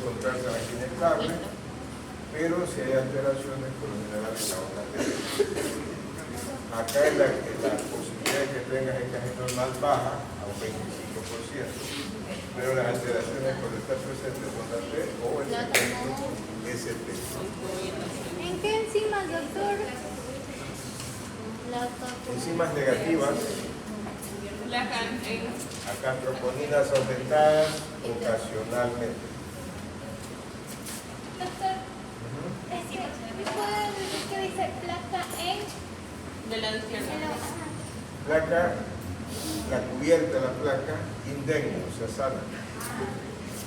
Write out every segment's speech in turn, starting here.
encontrarse aquí inestable, pero si hay alteraciones, por lo general en la onda derecha. Acá la posibilidad de que tengas encaje normal baja a un 25%, pero las alteraciones por estar presentes son la T o el efecto ST. ¿En qué enzimas, doctor? Enzimas negativas, acá troponinas aumentadas ocasionalmente. Doctor, ¿me puede decir qué dice placa en? De la izquierda. Placa, la cubierta de la placa, indemne, o sea, sana.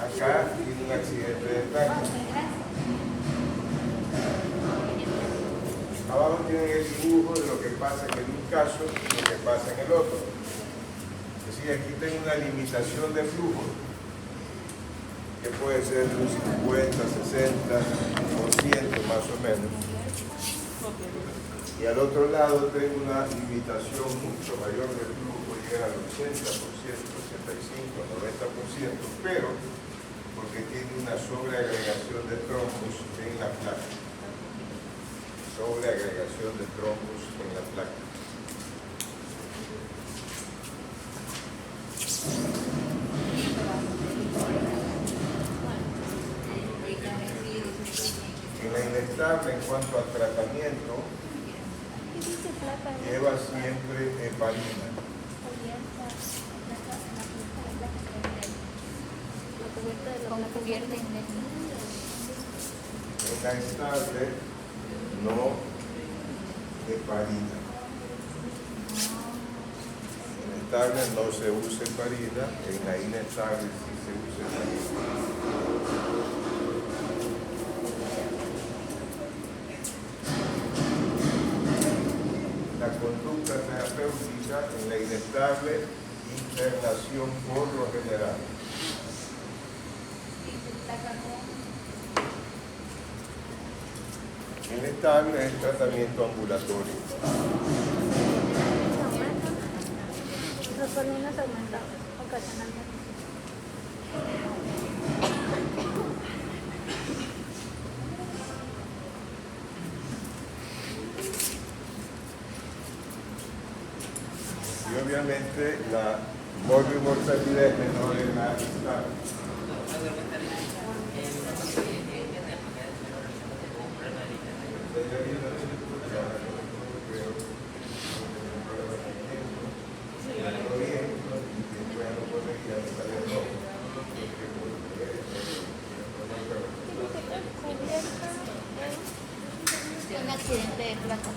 Acá tiene un accidente de placa. Abajo tienen el dibujo de lo que pasa en un caso y lo que pasa en el otro. Es decir, aquí tengo una limitación de flujo que puede ser de un 50, 60% más o menos. Y al otro lado tengo una limitación mucho mayor de flujo, llega al 80%, 85%, 90%, pero porque tiene una sobreagregación de trombos en la placa. Sobreagregación de trombos en la placa. En la inestable, en cuanto al tratamiento, lleva siempre heparina. Con cubierta En la estable, no heparina. En la estable no se usa heparina, en la inestable sí se usa heparina. La conducta terapéutica en la inestable, internación por lo general. En la estable es tratamiento ambulatorio. Los polinos aumentados ocasionalmente. Y obviamente la morbimortalidad es menor en la estable. Un accidente de placa.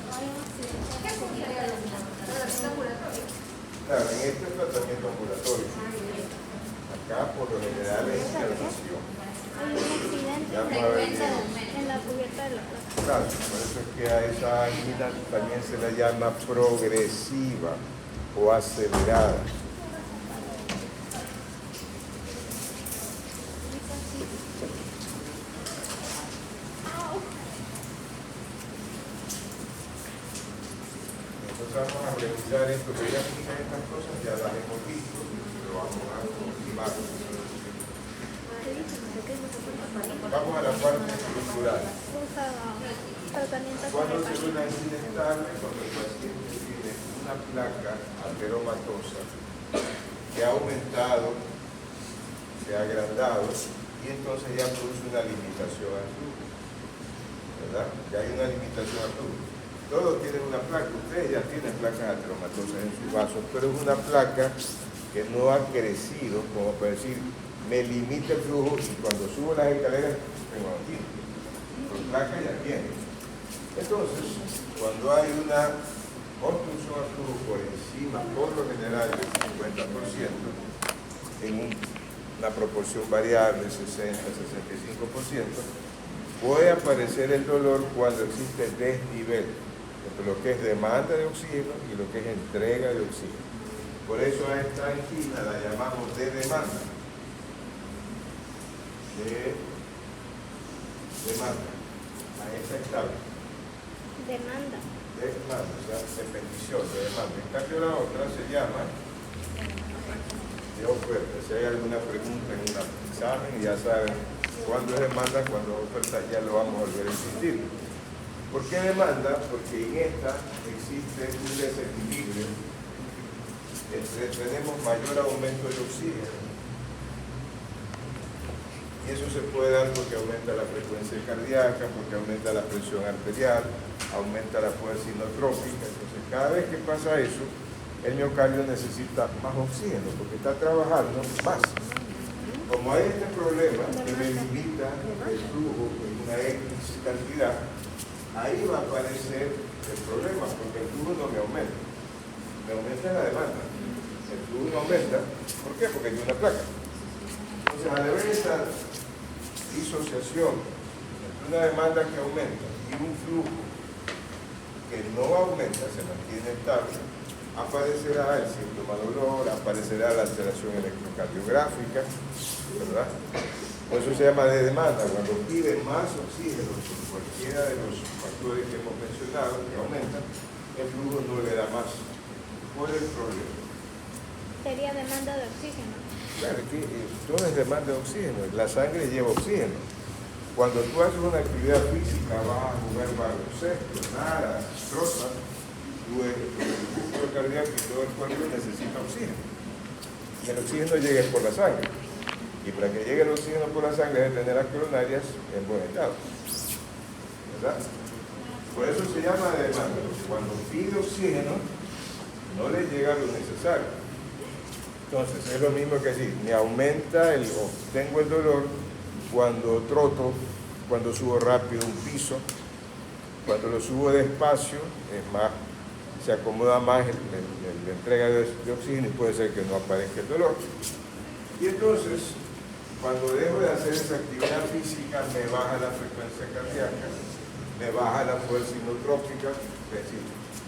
Claro, en este es tratamiento ambulatorio. Acá por lo general es internación. Hay un accidente Ya no hay- en la cubierta de la placa. Claro, por eso es que a esa angina también se la llama progresiva o acelerada. Entonces vamos a revisar esto, que ya muchas de estas cosas ya las hemos visto, pero vamos a confirmar. Vamos a la parte estructural. Cuando se ve una angina estable, cuando el paciente tiene una placa ateromatosa que ha aumentado, se ha agrandado y entonces ya produce una limitación al flujo, ¿verdad? Ya hay una limitación al flujo. Todos tienen una placa, ustedes ya tienen placas ateromatosas en sus vasos, pero es una placa que no ha crecido como para decir, me limita el flujo y cuando subo las escaleras tengo aquí. Por placa ya tiene. Entonces, cuando hay una obstrucción al flujo por encima, por lo general, del 50%, en una proporción variable, 60-65%, puede aparecer el dolor cuando existe desnivel entre lo que es demanda de oxígeno y lo que es entrega de oxígeno. Por eso a esta angina la llamamos de demanda. De demanda. A esta estable. Demanda. De demanda, o sea, de petición, de demanda. En cambio la otra se llama de oferta. Si hay alguna pregunta en un examen, ya saben ¿Cuándo es demanda? Cuando es oferta, ya lo vamos a volver a insistir. ¿Por qué demanda? Porque en esta existe un desequilibrio tenemos mayor aumento de oxígeno. Y eso se puede dar porque aumenta la frecuencia cardíaca, porque aumenta la presión arterial, aumenta la fuerza inotrópica. Entonces, cada vez que pasa eso, el miocardio necesita más oxígeno porque está trabajando más. Como hay este problema que me limita el flujo en una X cantidad, ahí va a aparecer el problema porque el flujo no me aumenta. Me aumenta la demanda. El flujo no aumenta. ¿Por qué? Porque hay una placa. Entonces, al haber esta disociación entre una demanda que aumenta y un flujo que no aumenta, se mantiene estable, aparecerá el síntoma dolor, aparecerá la alteración electrocardiográfica, ¿verdad? Por eso se llama de demanda, cuando pide más oxígeno por cualquiera de los factores que hemos mencionado, que aumentan, el flujo no le da más. ¿Cuál es el problema? Sería demanda de oxígeno. Claro, que todo es demanda de oxígeno, la sangre lleva oxígeno. Cuando tú haces una actividad física, vas a jugar baloncesto, nada, trozas, tu músculo cardíaco y todo el cuerpo necesita oxígeno. Y el oxígeno llega por la sangre. Y para que llegue el oxígeno por la sangre debe tener las coronarias en buen estado. ¿Verdad? Por eso se llama de demanda. Cuando pide oxígeno, no le llega lo necesario. Entonces, es lo mismo que decir, me aumenta tengo el dolor cuando troto, cuando subo rápido un piso, cuando lo subo despacio, es más, se acomoda más la entrega de oxígeno y puede ser que no aparezca el dolor. Y entonces, cuando dejo de hacer esa actividad física, me baja la frecuencia cardíaca, me baja la fuerza inotrópica, es decir,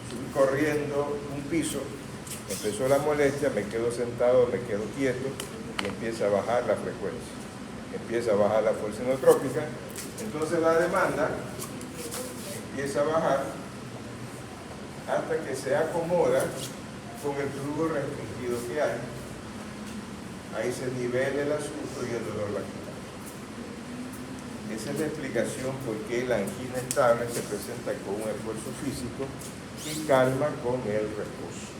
subí corriendo un piso, empezó la molestia, me quedo sentado, me quedo quieto y empieza a bajar la frecuencia, empieza a bajar la fuerza inotrópica, entonces la demanda empieza a bajar hasta que se acomoda con el flujo restringido que hay. Ahí se nivela el asunto y el dolor va a quitar. Esa es la explicación por qué la angina estable se presenta con un esfuerzo físico y calma con el reposo.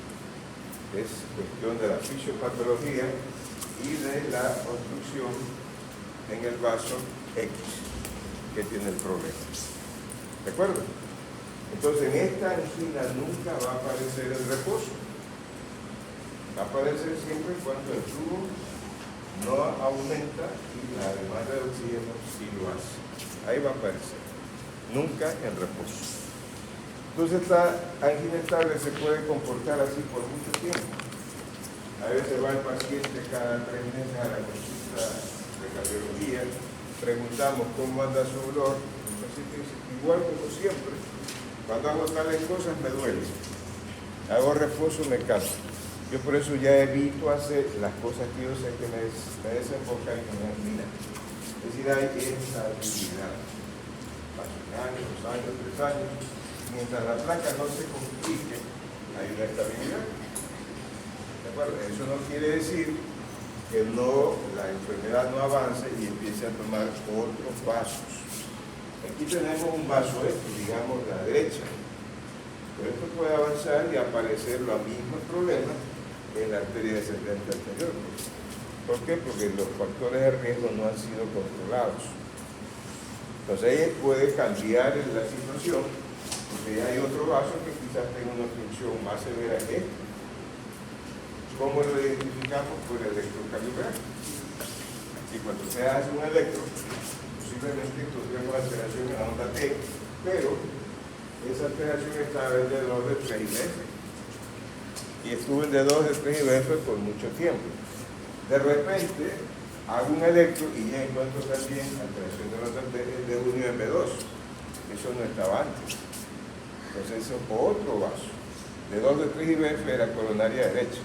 Es cuestión de la fisiopatología y de la obstrucción en el vaso X que tiene el problema. ¿De acuerdo? Entonces, en esta angina nunca va a aparecer el reposo. Va a aparecer siempre cuando el flujo no aumenta y la demanda de oxígeno sí lo hace. Ahí va a aparecer. Nunca en reposo. Entonces, esta angina estable se puede comportar así por mucho tiempo. A veces va el paciente cada 3 meses a la consulta de cardiología, preguntamos cómo anda su dolor, el paciente dice, igual como siempre, cuando hago tales cosas me duele, hago reposo, me canso. Yo por eso ya evito hacer las cosas que yo sé que me desembocan en angina. Es decir, hay estabilidad. Pasan años, 2 años, 3 años. Mientras la placa no se complique, hay una estabilidad. ¿De acuerdo? Eso no quiere decir que la enfermedad no avance y empiece a tomar otros vasos. Aquí tenemos un vaso digamos, la derecha. Pero esto puede avanzar y aparecer los mismos problemas en la arteria descendente anterior. ¿Por qué? Porque los factores de riesgo no han sido controlados. Entonces ahí puede cambiar la situación, porque hay otro vaso que quizás tenga una obstrucción más severa que este. ¿Cómo lo identificamos? Por el electrocardiograma. Y cuando se hace un electro, posiblemente tendremos alteración en la onda T, pero esa alteración está en de 2 de 3 IBF. Y estuvo en de 2 de 3 IBF por mucho tiempo. De repente, hago un electro y ya encuentro también alteración de la onda T de 1 y en B2. Eso no estaba antes. Entonces, eso es otro vaso. De 2 de 3 IBF era coronaria derecha.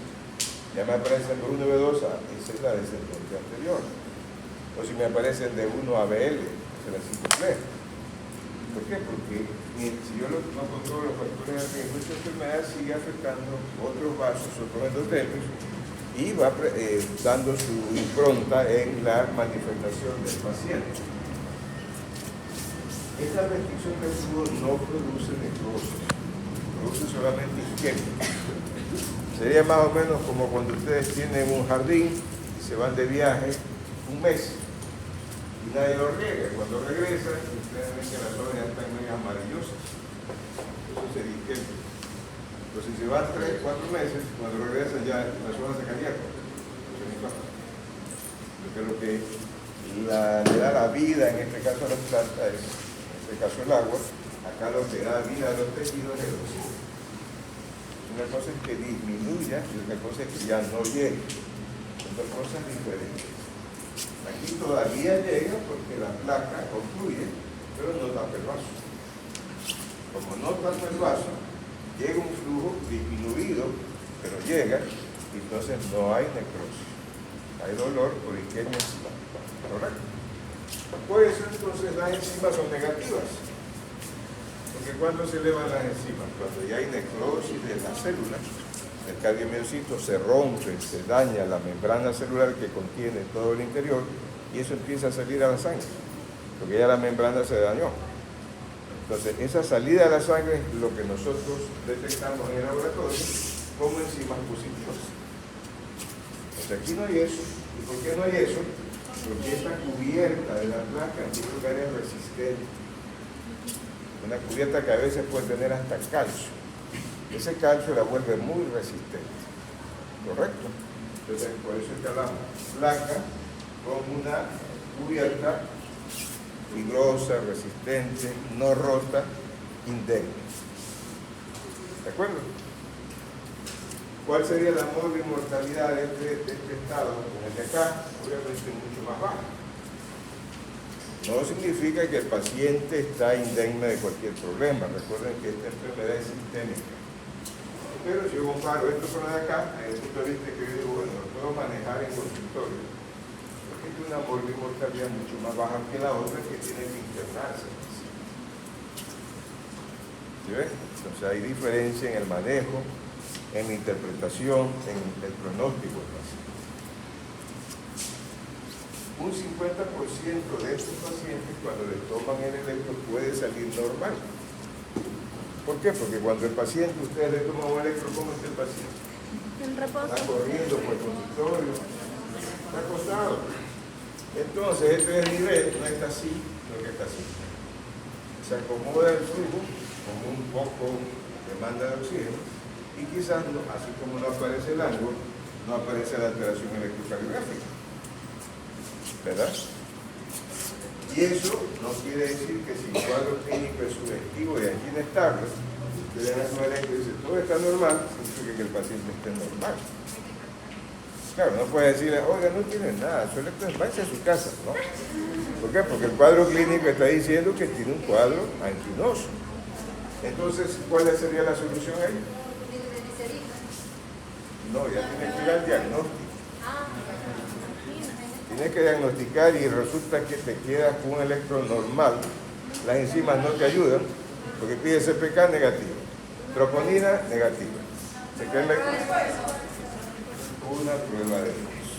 Ya me aparecen de 1 a B2, esa es la descendente anterior. O si me aparecen de 1 a BL, esa es la simple. ¿Por qué? Porque si yo no controlo los factores de riesgo, esta enfermedad sigue afectando otros vasos, otros endotelios, y va dando su impronta en la manifestación del paciente. Esta restricción del flujo no produce necrosis, produce solamente isquemia. Sería más o menos como cuando ustedes tienen un jardín y se van de viaje un mes y nadie lo riega. Cuando regresan, ustedes ven que las hojas ya están muy amarillosas. Eso sería isquemia. Pero si se van 3, 4 meses, cuando regresan ya las hojas se calientan. Porque lo que le da la vida, en este caso a las plantas, en este caso el agua, acá lo que da vida a los tejidos es el oxígeno. Una cosa es que disminuya y otra cosa es que ya no llegue. Son dos cosas diferentes. Aquí todavía llega porque la placa obstruye, pero no tapa el vaso. Como no tapa el vaso, llega un flujo disminuido, pero llega, y entonces no hay necrosis. Hay dolor por isquemia encima. ¿Correcto? Por eso entonces las enzimas son negativas. Porque cuando se elevan las enzimas, cuando ya hay necrosis de las células, el cardiomiocito se rompe, se daña la membrana celular que contiene todo el interior y eso empieza a salir a la sangre, porque ya la membrana se dañó. Entonces, esa salida de la sangre es lo que nosotros detectamos en el laboratorio como enzimas positivas. Entonces, aquí no hay eso. ¿Y por qué no hay eso? Porque esta cubierta de la placa en un lugar es resistente. Una cubierta que a veces puede tener hasta calcio. Ese calcio la vuelve muy resistente. ¿Correcto? Entonces, por eso es que hablamos placa como una cubierta fibrosa, resistente, no rota, indemne. ¿De acuerdo? ¿Cuál sería la mortalidad de este estado? Con el de acá, obviamente mucho más baja. No significa que el paciente está indemne de cualquier problema. Recuerden que esta enfermedad es sistémica. Pero si yo comparo esto con la de acá, desde el punto de vista que yo digo, bueno, lo puedo manejar en consultorio. Porque tiene una mortalidad mucho más baja que la otra que tiene que internarse. ¿Sí ven? Entonces hay diferencia en el manejo, en la interpretación, en el pronóstico del paciente. Un 50% de estos pacientes, cuando les toman el electro, puede salir normal. ¿Por qué? Porque cuando el paciente, ustedes le toman un electro, ¿cómo está el paciente? En reposo. Está corriendo por el consultorio, está acostado. Entonces, este es el nivel, no está así, sino que está así. Se acomoda el flujo, como un poco demanda de oxígeno, y quizás, así como no aparece el ángulo, no aparece la alteración electrocardiográfica. ¿Verdad? Y eso no quiere decir que si el cuadro clínico es sugestivo y aquí inestable, ustedes hacen un electro y dicen todo está normal, significa que el paciente esté normal. Claro, no puede decirle, oiga, no tiene nada, su electro váyase a su casa, ¿no? ¿Por qué? Porque el cuadro clínico está diciendo que tiene un cuadro anginoso. Entonces, ¿cuál sería la solución ahí? No, ya tiene que ir al diagnóstico. Tienes que diagnosticar y resulta que te quedas con un electro normal, las enzimas no te ayudan, porque pide CPK negativo, troponina negativa. Se queda una prueba de luz.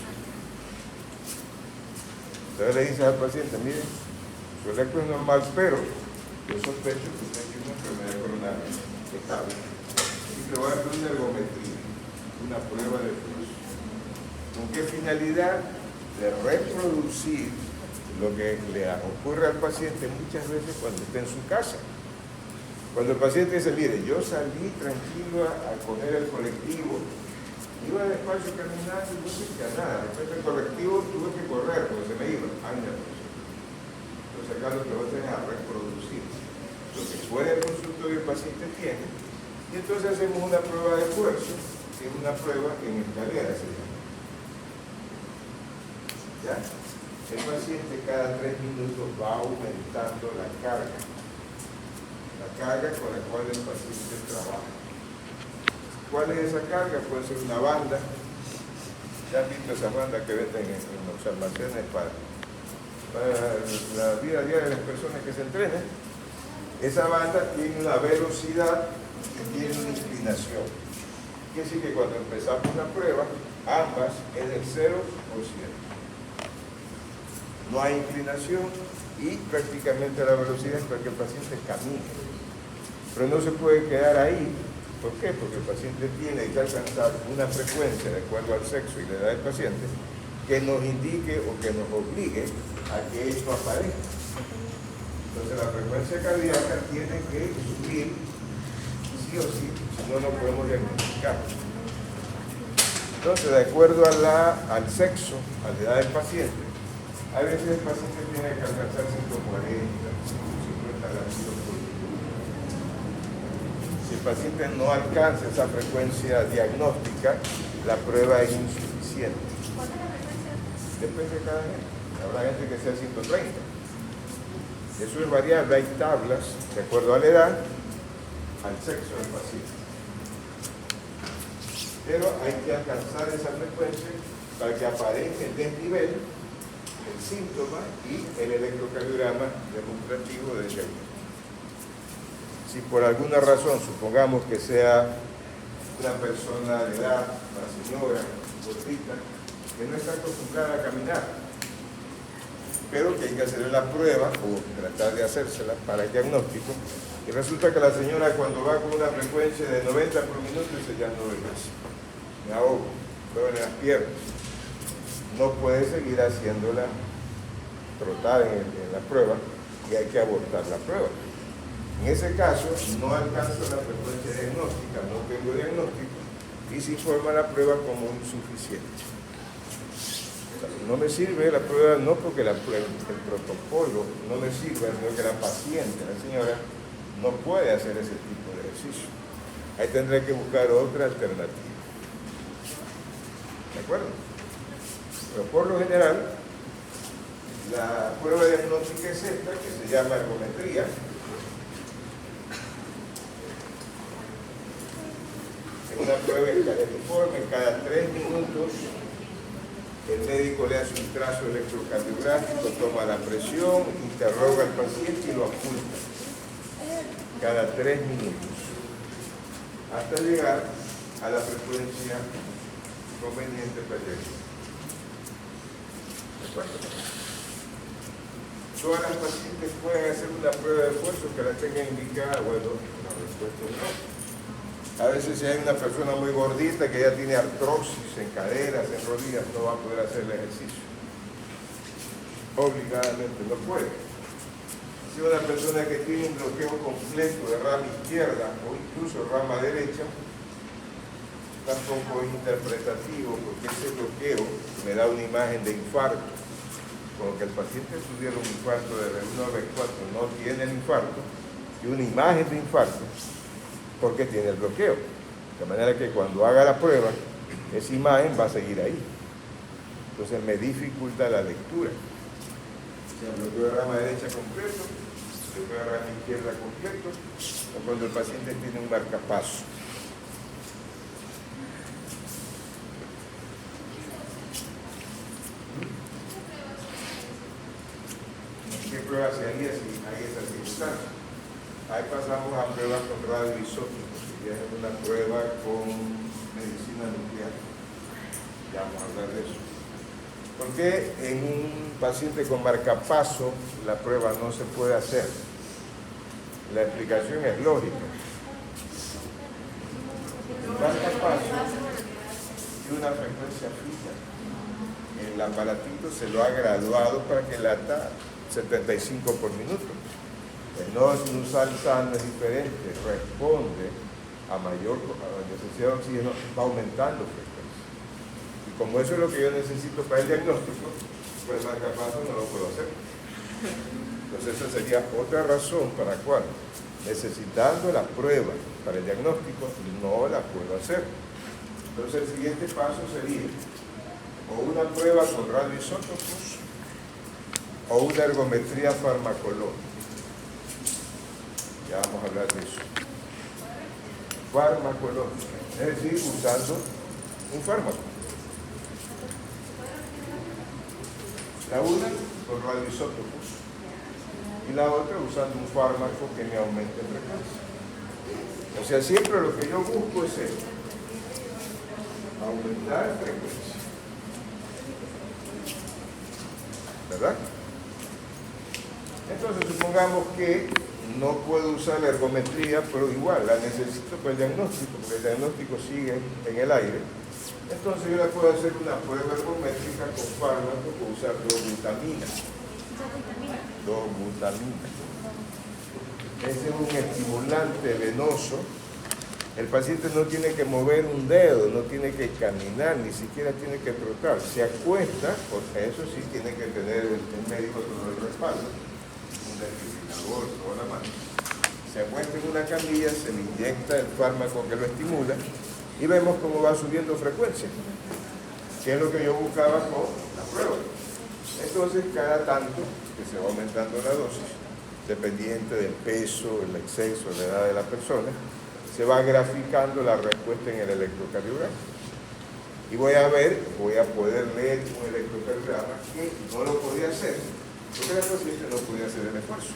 Entonces le dices al paciente, mire, su electro es normal, pero yo sospecho que usted tiene una enfermedad coronaria estable. Y le voy a hacer una ergometría, una prueba de luz. ¿Con qué finalidad? De reproducir lo que le ocurre al paciente muchas veces cuando está en su casa. Cuando el paciente dice, mire, yo salí tranquilo a coger el colectivo, iba despacio caminando y no sentía nada. Después del colectivo tuve que correr porque se me iba. Entonces acá lo que voy a hacer es a reproducir lo que fuera el consultorio el paciente tiene, y entonces hacemos una prueba de esfuerzo, que es una prueba en escalera se llama. ¿Ya? El paciente cada 3 minutos va aumentando la carga con la cual el paciente trabaja. ¿Cuál es esa carga? Puede ser una banda. Ya han visto esas bandas que venden en los almacenes para la vida diaria de las personas que se entrenan. Esa banda tiene una velocidad y tiene una inclinación. Quiere decir que cuando empezamos una prueba, ambas es del 0%. No hay inclinación y prácticamente la velocidad es para que el paciente camine. Pero no se puede quedar ahí. ¿Por qué? Porque el paciente tiene que alcanzar una frecuencia de acuerdo al sexo y la edad del paciente que nos indique o que nos obligue a que esto aparezca. Entonces la frecuencia cardíaca tiene que subir sí o sí, si no, no podemos diagnosticar. Entonces, de acuerdo al sexo, a la edad del paciente, a veces el paciente tiene que alcanzar 140, 150 latidos por minuto. Si el paciente no alcanza esa frecuencia diagnóstica, la prueba es insuficiente. ¿Cuál es la frecuencia? Depende de cada gente. Habrá gente que sea 130. Eso es variable, hay tablas de acuerdo a la edad, al sexo del paciente. Pero hay que alcanzar esa frecuencia para que aparezca el desnivel, el síntoma y el electrocardiograma demostrativo del diagnóstico. Si por alguna razón, supongamos que sea una persona de edad, una señora, gordita, que no está acostumbrada a caminar, pero que hay que hacerle la prueba o tratar de hacérsela para el diagnóstico, y resulta que la señora cuando va con una frecuencia de 90 por minuto dice ya no doy más, me ahogo, duele las piernas, no puede seguir haciéndola trotar en la prueba y hay que abortar la prueba. En ese caso no alcanza la frecuencia diagnóstica, no tengo diagnóstico y se informa la prueba como insuficiente. No me sirve la prueba, no porque el protocolo no me sirve, sino que la paciente, la señora, no puede hacer ese tipo de ejercicio. Ahí tendré que buscar otra alternativa. ¿De acuerdo? Pero por lo general, la prueba diagnóstica es esta, que se llama ergometría. Es una prueba informe, cada 3 minutos el médico le hace un trazo electrocardiográfico, toma la presión, interroga al paciente y lo oculta. Cada 3 minutos. Hasta llegar a la frecuencia conveniente para llegar. ¿De acuerdo? Todas las pacientes pueden hacer una prueba de esfuerzo que la tengan indicada. Bueno, la respuesta es no. A veces si hay una persona muy gordita que ya tiene artrosis en caderas, en rodillas, no va a poder hacer el ejercicio. Obligadamente no puede. Si una persona que tiene un bloqueo completo de rama izquierda o incluso rama derecha, tampoco es interpretativo porque ese bloqueo me da una imagen de infarto. Como que el paciente tuviera un infarto de R1 a R4, no tiene el infarto, y una imagen de infarto porque tiene el bloqueo. De manera que cuando haga la prueba, esa imagen va a seguir ahí. Entonces me dificulta la lectura. O sea, bloqueo de rama derecha completo, bloqueo de rama izquierda completo, o cuando el paciente tiene un marcapaso. ¿Qué prueba se haría si hay esa circunstancia? Ahí pasamos a pruebas con radioisótopos, que es una prueba con medicina nuclear. Ya vamos a hablar de eso. ¿Por qué en un paciente con marcapaso la prueba no se puede hacer? La explicación es lógica. El marcapaso tiene una frecuencia fija. El aparatito se lo ha graduado para que lata 75 por minuto. El nodo sinusal sano es diferente, responde a mayor necesidad de oxígeno, va aumentando frecuencia. Y como eso es lo que yo necesito para el diagnóstico, pues el marcapaso no lo puedo hacer. Entonces esa sería otra razón para la cual, necesitando la prueba para el diagnóstico, no la puedo hacer. Entonces el siguiente paso sería o una prueba con radioisótopos o una ergometría farmacológica. Ya vamos a hablar de eso. Farmacológica, es decir, usando un fármaco. La una con radioisótopos y la otra usando un fármaco que me aumente en frecuencia. O sea, siempre lo que yo busco es esto, aumentar frecuencia. ¿verdad? Entonces supongamos que no puedo usar la ergometría, pero igual la necesito para el diagnóstico, porque el diagnóstico sigue en el aire. Entonces yo le puedo hacer una prueba ergométrica con fármaco, puedo usar 2-butamina. 2-butamina. Ese es un estimulante venoso. El paciente no tiene que mover un dedo, no tiene que caminar, ni siquiera tiene que trotar. Se acuesta, porque eso sí tiene que tener el médico todo el respaldo, un desfibrilador, toda la mano. Se acuesta en una camilla, se le inyecta el fármaco que lo estimula y vemos cómo va subiendo frecuencia, que es lo que yo buscaba con la prueba. Entonces, cada tanto que se va aumentando la dosis, dependiente del peso, el exceso, la edad de la persona, se va graficando la respuesta en el electrocardiograma. Y voy a poder leer un electrocardiograma que no lo podía hacer, porque la paciente no podía hacer el esfuerzo.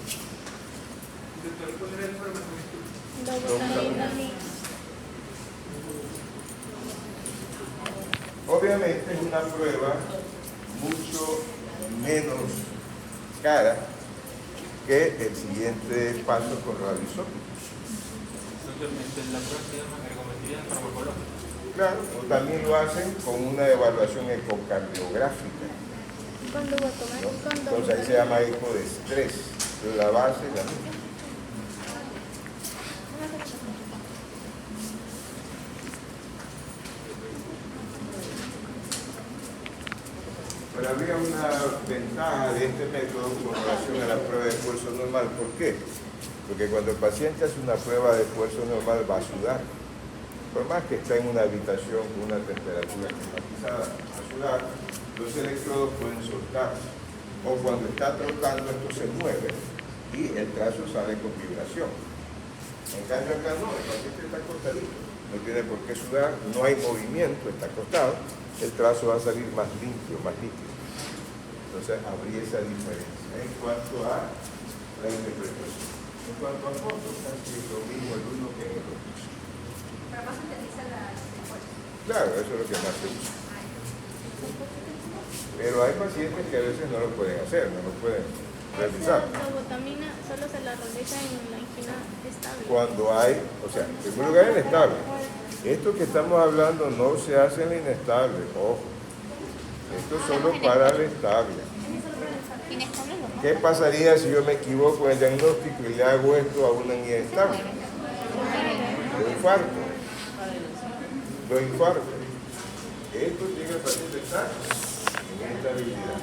Obviamente es una prueba mucho menos cara que el siguiente paso con radioisótopos. La prueba se llama ergometría farmacológica. Claro, o también lo hacen con una evaluación ecocardiográfica. ¿Cuándo voy a tomar? ¿No? Entonces ahí se llama eco de estrés, pero la base es la misma. Pero habría una ventaja de este método con relación a la prueba de esfuerzo normal. ¿Por qué? Porque cuando el paciente hace una prueba de esfuerzo normal va a sudar. Por más que está en una habitación con una temperatura climatizada, va a sudar, los electrodos pueden soltarse. O cuando está trotando esto se mueve y el trazo sale con vibración. En cambio acá no, el paciente está acostadito, no tiene por qué sudar, no hay movimiento, está acostado, el trazo va a salir más limpio, más líquido. Entonces habría esa diferencia en cuanto a la interpretación. En cuanto a fotos, casi es lo mismo el uno que el otro. Pero más utiliza la esfuerzo. Claro, eso es lo que más se usa. Pero hay pacientes que a veces no lo pueden hacer, no lo pueden realizar. La dobutamina solo se la realiza en la angina estable. Cuando hay, o sea, en primer lugar el estable. Esto que estamos hablando no se hace en la inestable, ojo. Esto es solo para el estable. Inestable no. ¿Qué pasaría si yo me equivoco en el diagnóstico y le hago esto a una inestable? Lo infarto. Lo infarto. Esto tiene el paciente estar en estabilidad.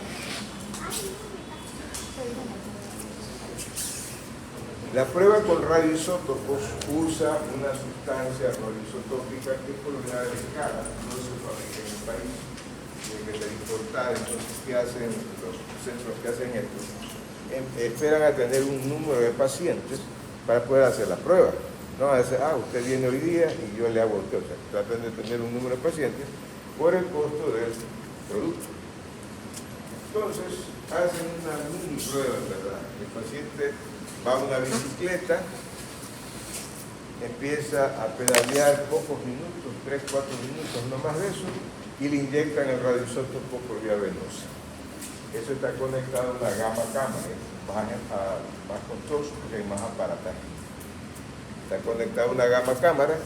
La prueba con radioisótopos usa una sustancia radioisotópica que por lo general es cara, no se fabrica en el país, tiene que ser importada. Entonces, ¿qué hacen los centros que hacen esto? Esperan a tener un número de pacientes para poder hacer la prueba. No van a decir, usted viene hoy día y yo le hago a usted. O sea, tratan de tener un número de pacientes por el costo del producto. Entonces, hacen una mini prueba, ¿verdad? El paciente va a una bicicleta, empieza a pedalear pocos minutos, 3-4 minutos, no más de eso, y le inyectan el radioisótopo por vía venosa. Eso está conectado a una gamma cámara, más costoso porque hay más aparataje. Está conectado a una gamma cámara,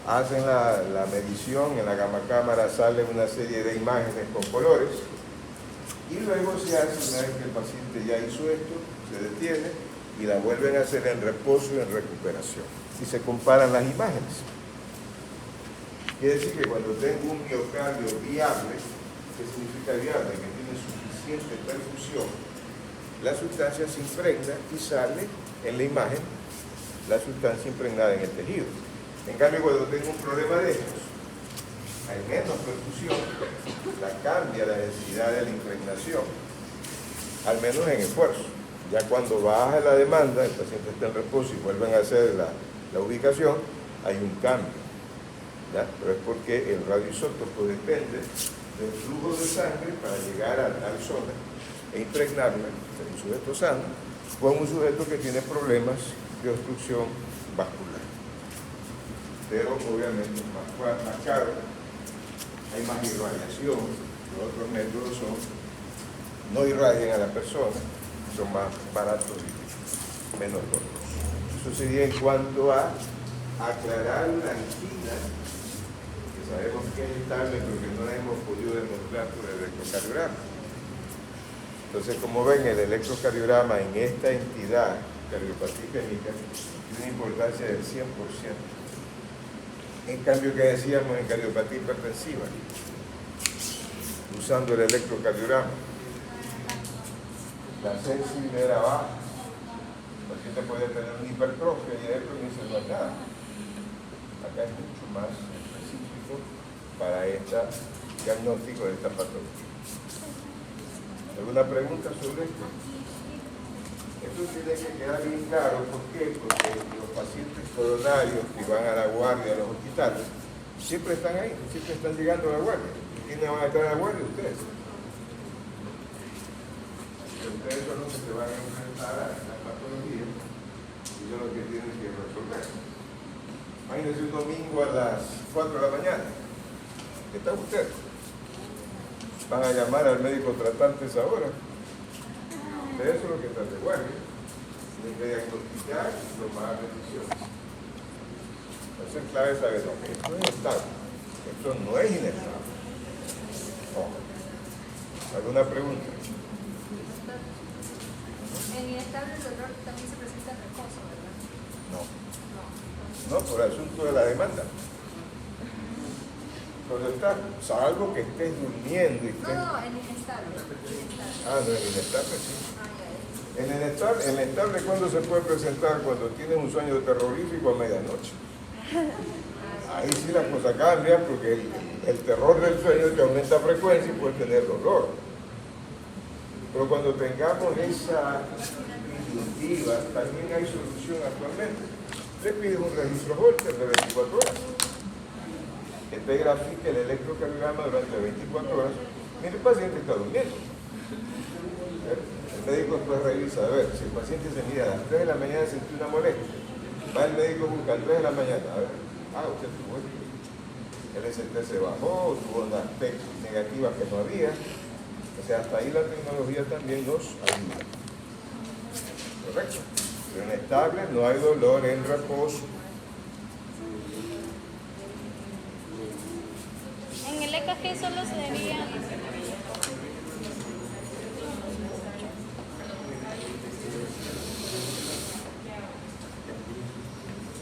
hacen la medición, en la gamma cámara sale una serie de imágenes con colores, y luego se hace, una vez que el paciente ya hizo esto, se detiene y la vuelven a hacer en reposo y en recuperación. Y se comparan las imágenes. Quiere decir que cuando tengo un miocardio viable, ¿qué significa viable? Que tiene suficiente perfusión, la sustancia se impregna y sale en la imagen la sustancia impregnada en el tejido. En cambio, cuando tengo un problema de estos, hay menos perfusión, cambia la densidad de la impregnación, al menos en esfuerzo. Ya cuando baja la demanda, el paciente está en reposo y vuelven a hacer la ubicación, hay un cambio. ¿Ya? Pero es porque el radioisótopo depende del flujo de sangre para llegar a tal zona e impregnarla en un sujeto sano con un sujeto que tiene problemas de obstrucción vascular. Pero obviamente es más caro, hay más irradiación. Los otros métodos son no irradian a la persona, son más baratos y menos costosos. Eso sería en cuanto a aclarar una angina, que sabemos que es estable porque no la hemos podido demostrar por el electrocardiograma. Entonces, como ven, el electrocardiograma en esta entidad, cardiopatía isquémica, tiene una importancia del 100%. En cambio, que decíamos en cardiopatía hipertensiva, usando el electrocardiograma, la sensibilidad era baja. El paciente puede tener una hipertrofia y esto no dice no es nada. Acá es mucho más específico para este diagnóstico de esta patología. ¿Alguna pregunta sobre esto? Esto tiene que quedar bien claro. ¿Por qué? Porque los pacientes coronarios que van a la guardia a los hospitales siempre están ahí, siempre están llegando a la guardia. ¿Quiénes van a estar a la guardia? Ustedes. Ustedes son los que se van a enfrentar a la patología y son los que tienen que resolver. Imagínense un domingo a las 4 de la mañana. ¿Qué tal usted? Van a llamar al médico tratante esa hora. Ustedes son los que están de guardia. Tienen que diagnosticar y tomar decisiones. Entonces es clave saber que esto es inestable. Esto no es inestable. ¿Alguna pregunta? En inestable el dolor también se presenta en reposo, ¿verdad? No, por el asunto de la demanda. Cuando estás, salvo que estés durmiendo y estés... No, en inestable. Ah, no, en inestable, sí. En el estable, ¿cuándo se puede presentar? Cuando tienes un sueño terrorífico a medianoche. Ahí sí la cosa cambia porque el terror del sueño te aumenta frecuencia y puedes tener dolor. Pero cuando tengamos esa disyuntiva, también hay solución actualmente. Le pides un registro Holter de 24 horas. Que te grafique el electrocardiograma durante 24 horas. Mire, el paciente está durmiendo. El médico después revisa, a ver, si el paciente se mira a las 3 de la mañana sintió una molestia, va el médico busca a las 3 de la mañana, a ver, usted tuvo esto. El ST se bajó, tuvo unas P negativas que no había. O sea, hasta ahí la tecnología también nos ayuda. ¿Correcto? Pero en estable no hay dolor en reposo. En el EKG solo se debía...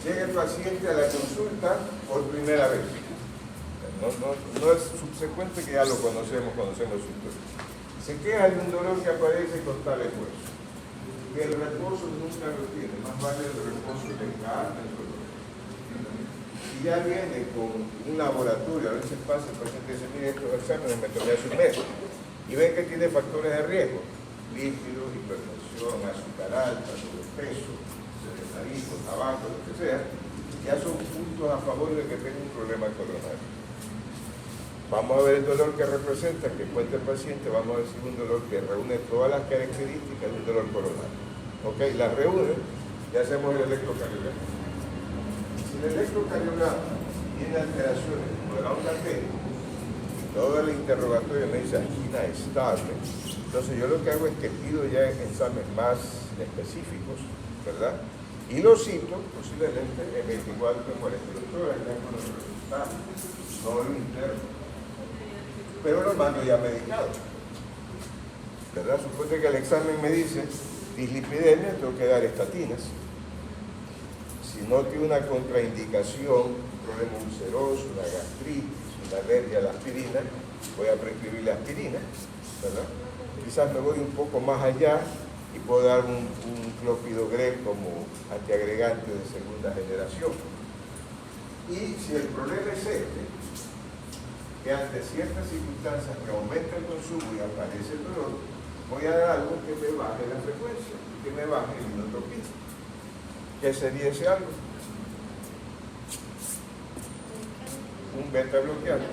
Llega el paciente a la consulta por primera vez. No es subsecuente que ya lo conocemos su historia. Se queja de un dolor que aparece con tal esfuerzo. Que el reposo nunca lo tiene, más vale el reposo que carga el dolor. Si ya viene con un laboratorio, a veces pasa, el paciente dice, mire, estos exámenes me tomé hace un mes, y ven que tiene factores de riesgo, lípidos, hipertensión, azúcar alta, sobrepeso, sedentarismo, tabaco, lo que sea, ya son puntos a favor de que tenga un problema coronario. Vamos a ver el dolor que representa, que cuenta el paciente, vamos a decir un dolor que reúne todas las características de un dolor coronario. Ok, las reúne y hacemos el electrocardiograma. Si el electrocardiograma tiene alteraciones como la onda T, y todo el interrogatorio me dice angina estable, entonces yo lo que hago es que pido ya exámenes más específicos, ¿verdad? Y los cito posiblemente en 24 o 48 horas ya con los resultados, no lo interno. Pero lo mando ya medicado, ¿verdad? Suponte que el examen me dice dislipidemia, tengo que dar estatinas. Si no tiene una contraindicación, un problema ulceroso, una gastritis, una alergia a la aspirina, voy a prescribirle aspirina, ¿verdad? Quizás me voy un poco más allá y puedo dar un clopidogrel como antiagregante de segunda generación. Y si el problema es que ante ciertas circunstancias me aumenta el consumo y aparece el dolor, voy a dar algo que me baje la frecuencia, que me baje el inotropía. ¿Qué sería ese algo? Un beta bloqueante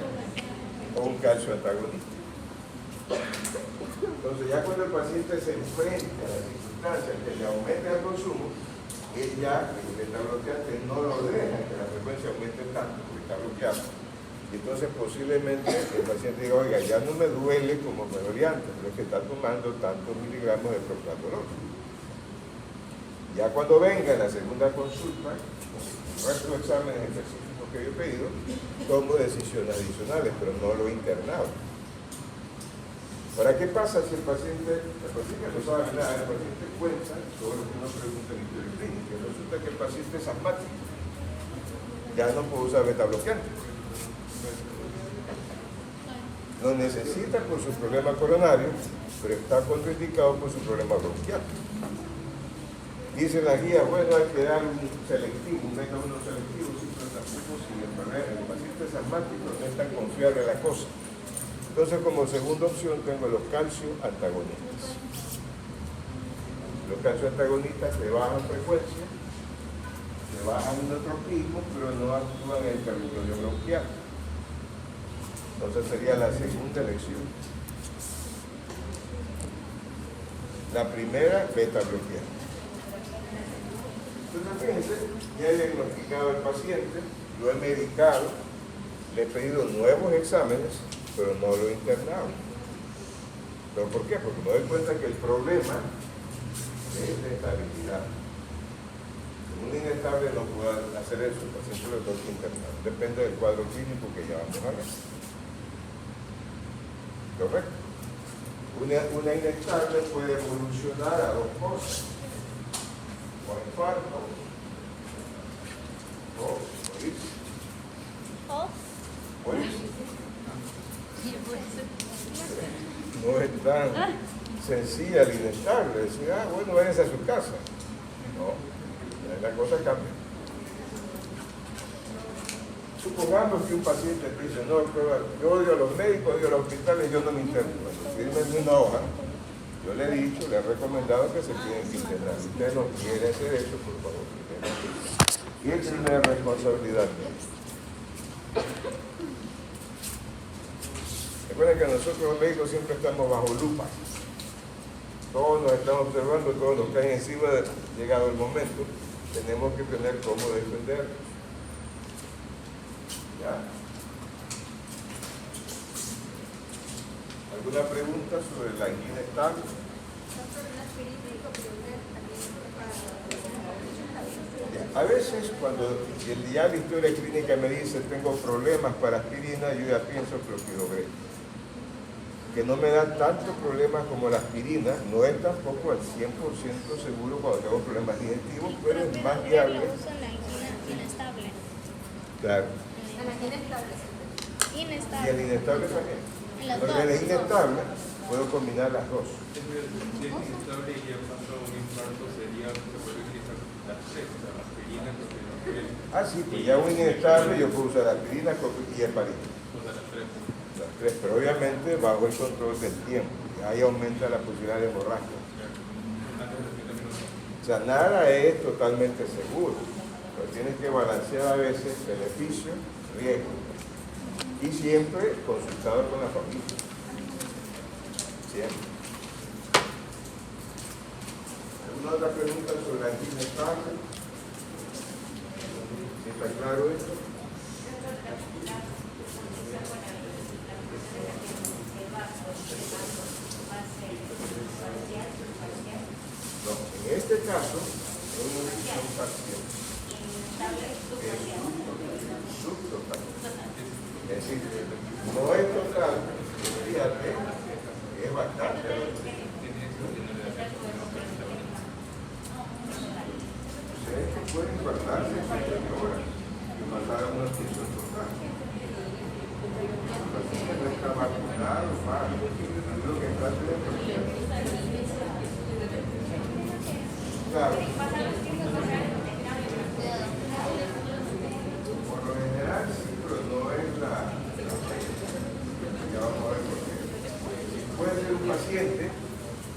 o un calcio antagonista. Entonces ya cuando el paciente se enfrenta a las circunstancias que le aumenta el consumo, él ya, el beta bloqueante no lo deja que la frecuencia aumente tanto, porque está bloqueado. Y entonces posiblemente el paciente diga, oiga, ya no me duele como me dolía antes, pero es que está tomando tantos miligramos de propranolol. Ya cuando venga en la segunda consulta, con nuestros exámenes específicos que yo he pedido, tomo decisiones adicionales, pero no lo he internado. Ahora, ¿qué pasa si el paciente no sabe nada, el paciente cuenta todo lo que uno pregunta en historia clínica? Resulta que el paciente es asmático, ya no puede usar beta-bloqueante. Lo necesita por su problema coronario, pero está contraindicado por su problema bronquial. Dice la guía, bueno, hay que dar un selectivo, un beta-1 selectivo, sí, pero tampoco si el paciente es asmático no es tan confiable la cosa. Entonces, como segunda opción tengo los calcio antagonistas. Los calcio antagonistas de baja frecuencia, de baja inotropismo, pero no actúan en el territorio bronquial. Entonces sería la segunda elección. La primera, beta bloqueante. Entonces, fíjense, ya he diagnosticado al paciente, lo he medicado, le he pedido nuevos exámenes, pero no lo he internado. ¿Pero por qué? Porque me doy cuenta que el problema es de estabilidad. Un inestable no puede hacer eso, el paciente lo tengo que internar. Depende del cuadro clínico que ya vamos a ver. ¿Correcto? Una inestable puede evolucionar a dos cosas: o infarto o morirse. Morirse. No es tan sencilla la inestable, decir, bueno, váyanse a su casa. No, la cosa cambia. Supongamos que un paciente dice, no, yo odio a los médicos, odio a los hospitales, yo no me interno. Fírmenme una hoja. Yo le he dicho, le he recomendado que se tienen que internar. Si usted no quiere hacer eso, por favor. Y es una responsabilidad. Recuerden que nosotros los médicos siempre estamos bajo lupa. Todos nos estamos observando, todos nos caen encima, llegado el momento, tenemos que tener cómo defendernos. ¿Ya? ¿Alguna pregunta sobre la angina estable? A veces cuando ya la historia clínica me dice tengo problemas para aspirina, yo ya pienso clopidogrel, que no me da tantos problemas como la aspirina, no es tampoco al 100% seguro cuando tengo problemas digestivos, pero es más viable. Lo uso en la angina inestable. Claro. En la angina estable. Y Inestable. el inestable también. En las Porque el dos. inestable puedo combinar las dos. Si es inestable y ya pasó un infarto, sería que se puede utilizar las tres, o sea, la aspirina, clopidogrel. Sí, pues ya un inestable yo puedo usar aspirina y heparina. O sea, las tres. Las tres, pero obviamente bajo el control del tiempo. Y ahí aumenta la posibilidad de hemorragia. Antes de los 30 minutos. O sea, nada es totalmente seguro, pero tienes que balancear a veces beneficio, riesgo. Y siempre consultado con la familia. Siempre. ¿Alguna otra pregunta sobre la angina estable? ¿Sí está claro esto? No, en este caso es una infección parcial. Es subtotal. Es decir, no es total, fíjate, es bastante. Ustedes que pueden infartarse en 7 horas y pasar a una infección total. El paciente no está vacunado, mal, lo que está haciendo. Claro. Por lo general sí, pero no es la ya vamos a ver por qué. Puede ser un paciente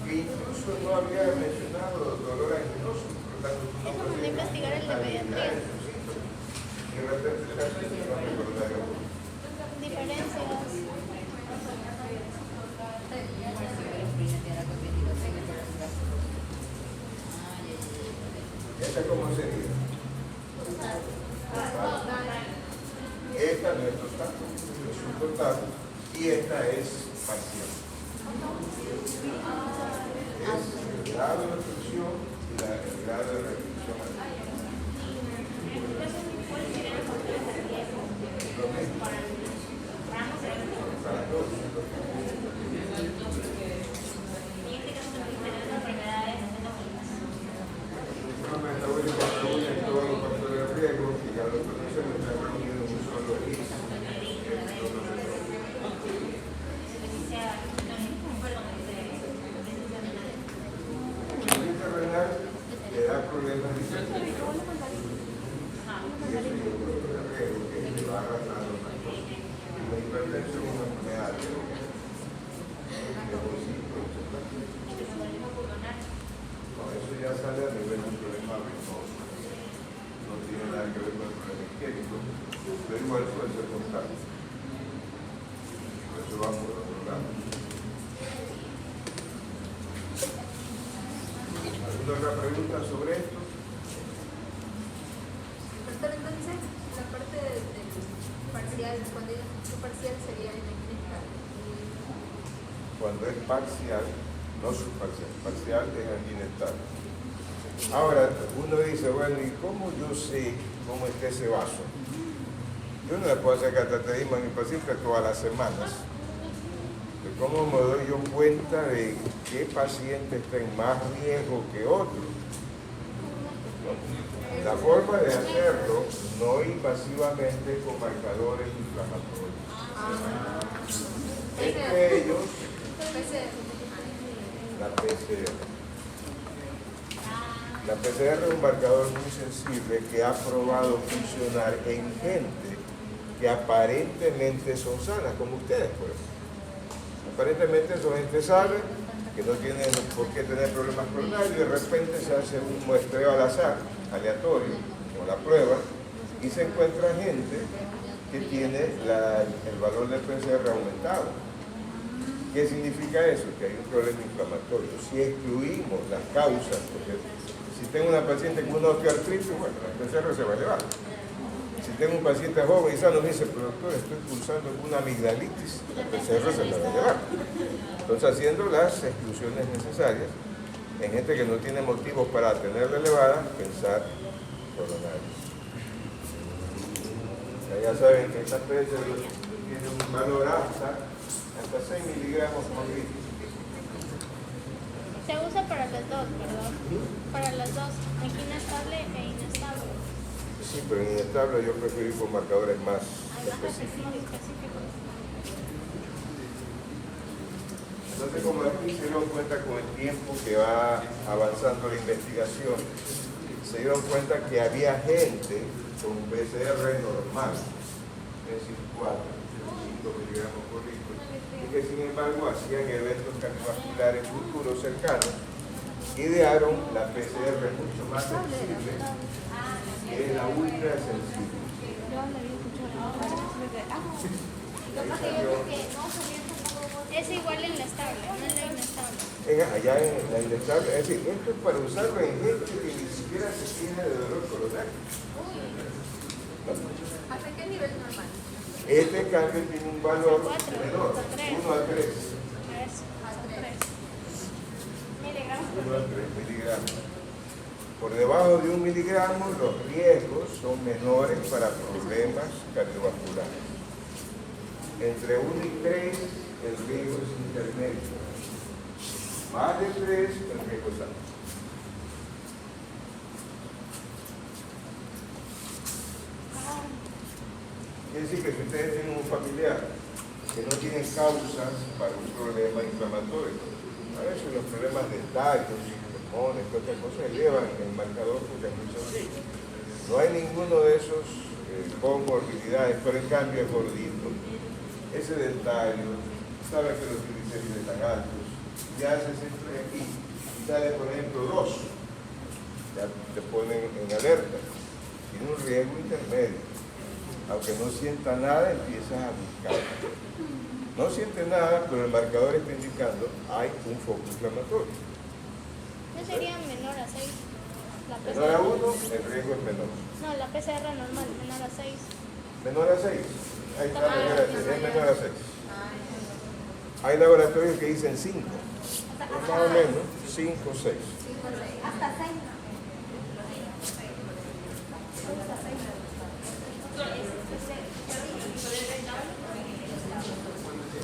que incluso no había mencionado dolor anginoso, por lo tanto Es como de investigar el de pediatría. y de repente está haciendo una coronario. Diferencias. ¿Esta cómo sería? Esta no es total. total y esta es parcial. Es el grado de restricción y el grado de restricción adicional. Lo mismo. Para todos. Le da problemas de hipertensión. Y eso yo creo que es riesgo que va arrastrando más cosas. La hipertensión es una enfermedad de bolsillo. No, eso ya sale a nivel de un problema venoso. No tiene nada que ver con el problema isquémico, pero igual puede ser constante. Eso va por otro lado. ¿Alguna otra pregunta sobre esto? Doctor, entonces, la parte del parcial, cuando digo su parcial sería el inestable. Cuando es parcial, no subparcial, parcial es inestable. Ahora, uno dice, bueno, ¿y cómo yo sé cómo está ese vaso? Yo no le puedo hacer cateterismo a mi paciente todas las semanas. ¿De cómo me doy yo cuenta de qué paciente está en más riesgo que otro? La forma de hacerlo no invasivamente con marcadores inflamatorios. Entre ellos, la PCR. La PCR es un marcador muy sensible que ha probado funcionar en gente que aparentemente son sanas, como ustedes, pues. Aparentemente son gente sana, que no tienen por qué tener problemas coronarios, y de repente se hace un muestreo al azar, aleatorio, como la prueba, y se encuentra gente que tiene el valor del PCR aumentado. ¿Qué significa eso? Que hay un problema inflamatorio. Si excluimos las causas, porque si tengo una paciente con una osteoartritis, bueno, el PCR se va a elevar. Si tengo un paciente joven y sano, me dice, pero doctor, estoy cursando una amigdalitis, el PCR se me va a elevar. Entonces, haciendo las exclusiones necesarias, en gente que no tiene motivos para tenerla elevada, pensar coronarios. Ya saben que esta especie tiene un valor hasta 6 miligramos por litro. Se usa para las dos, ¿verdad? Para las dos, inestable e inestable. Sí, pero en inestable yo prefiero ir con marcadores más específicos. Entonces, como aquí se dieron cuenta con el tiempo que va avanzando la investigación, se dieron cuenta que había gente con PCR normal, es decir, 4, 5 miligramos por litro, y que sin embargo hacían eventos cardiovasculares futuros cercanos, idearon la PCR mucho más sensible, que es la ultra sensible. Es igual en la estable, no en la inestable. Allá en la inestable, es decir, esto es para usarlo en gente que ni siquiera se tiene de dolor coronario. ¿Hasta qué nivel normal? Este cambio tiene un valor menor, 1 a 3. Hasta 3. 1 a 3 miligramos. Por debajo de 1 miligramo, los riesgos son menores para problemas cardiovasculares. Entre 1 y 3, el riesgo es intermedio. Más de 3, el riesgo es alto. Quiere decir que si ustedes tienen un familiar que no tiene causas para un problema inflamatorio, a veces los problemas de tallos, pulmones, otras cosas elevan el marcador porque es muy sencillo. No hay ninguno de esos comorbilidades, pero en cambio es gordito. Ese del tallo, sabe que los triglicéridos están altos, ya se centra aquí y sale, por ejemplo, 2, ya te ponen en alerta. Tiene un riesgo intermedio. Aunque no sienta nada, empiezas a buscar. No siente nada, pero el marcador está indicando hay un foco inflamatorio. ¿No sería menor a 6? La Menor a PCR. 1, el riesgo es menor. No, la PCR normal, menor a 6. Menor a 6, Ahí está, es menor a 6. Hay laboratorios que dicen 5. Más o menos 5 o 6. Hasta 6.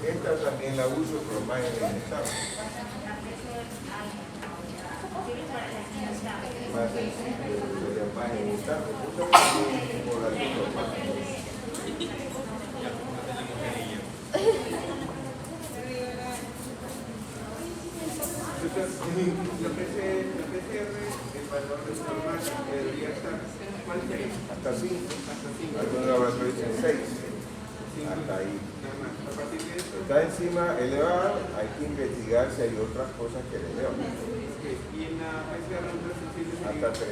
Esta también la uso, pero más en el examen. Más sencillo, más en el examen. Por la la PCR, el valor de normal debería estar, ¿cuál sería? Hasta 5. Algunos laboratorios dicen 6. Hasta ahí. Está encima elevado, hay que investigar si hay otras cosas que le elevan. Y en la PCR ultrasensible Hasta 3.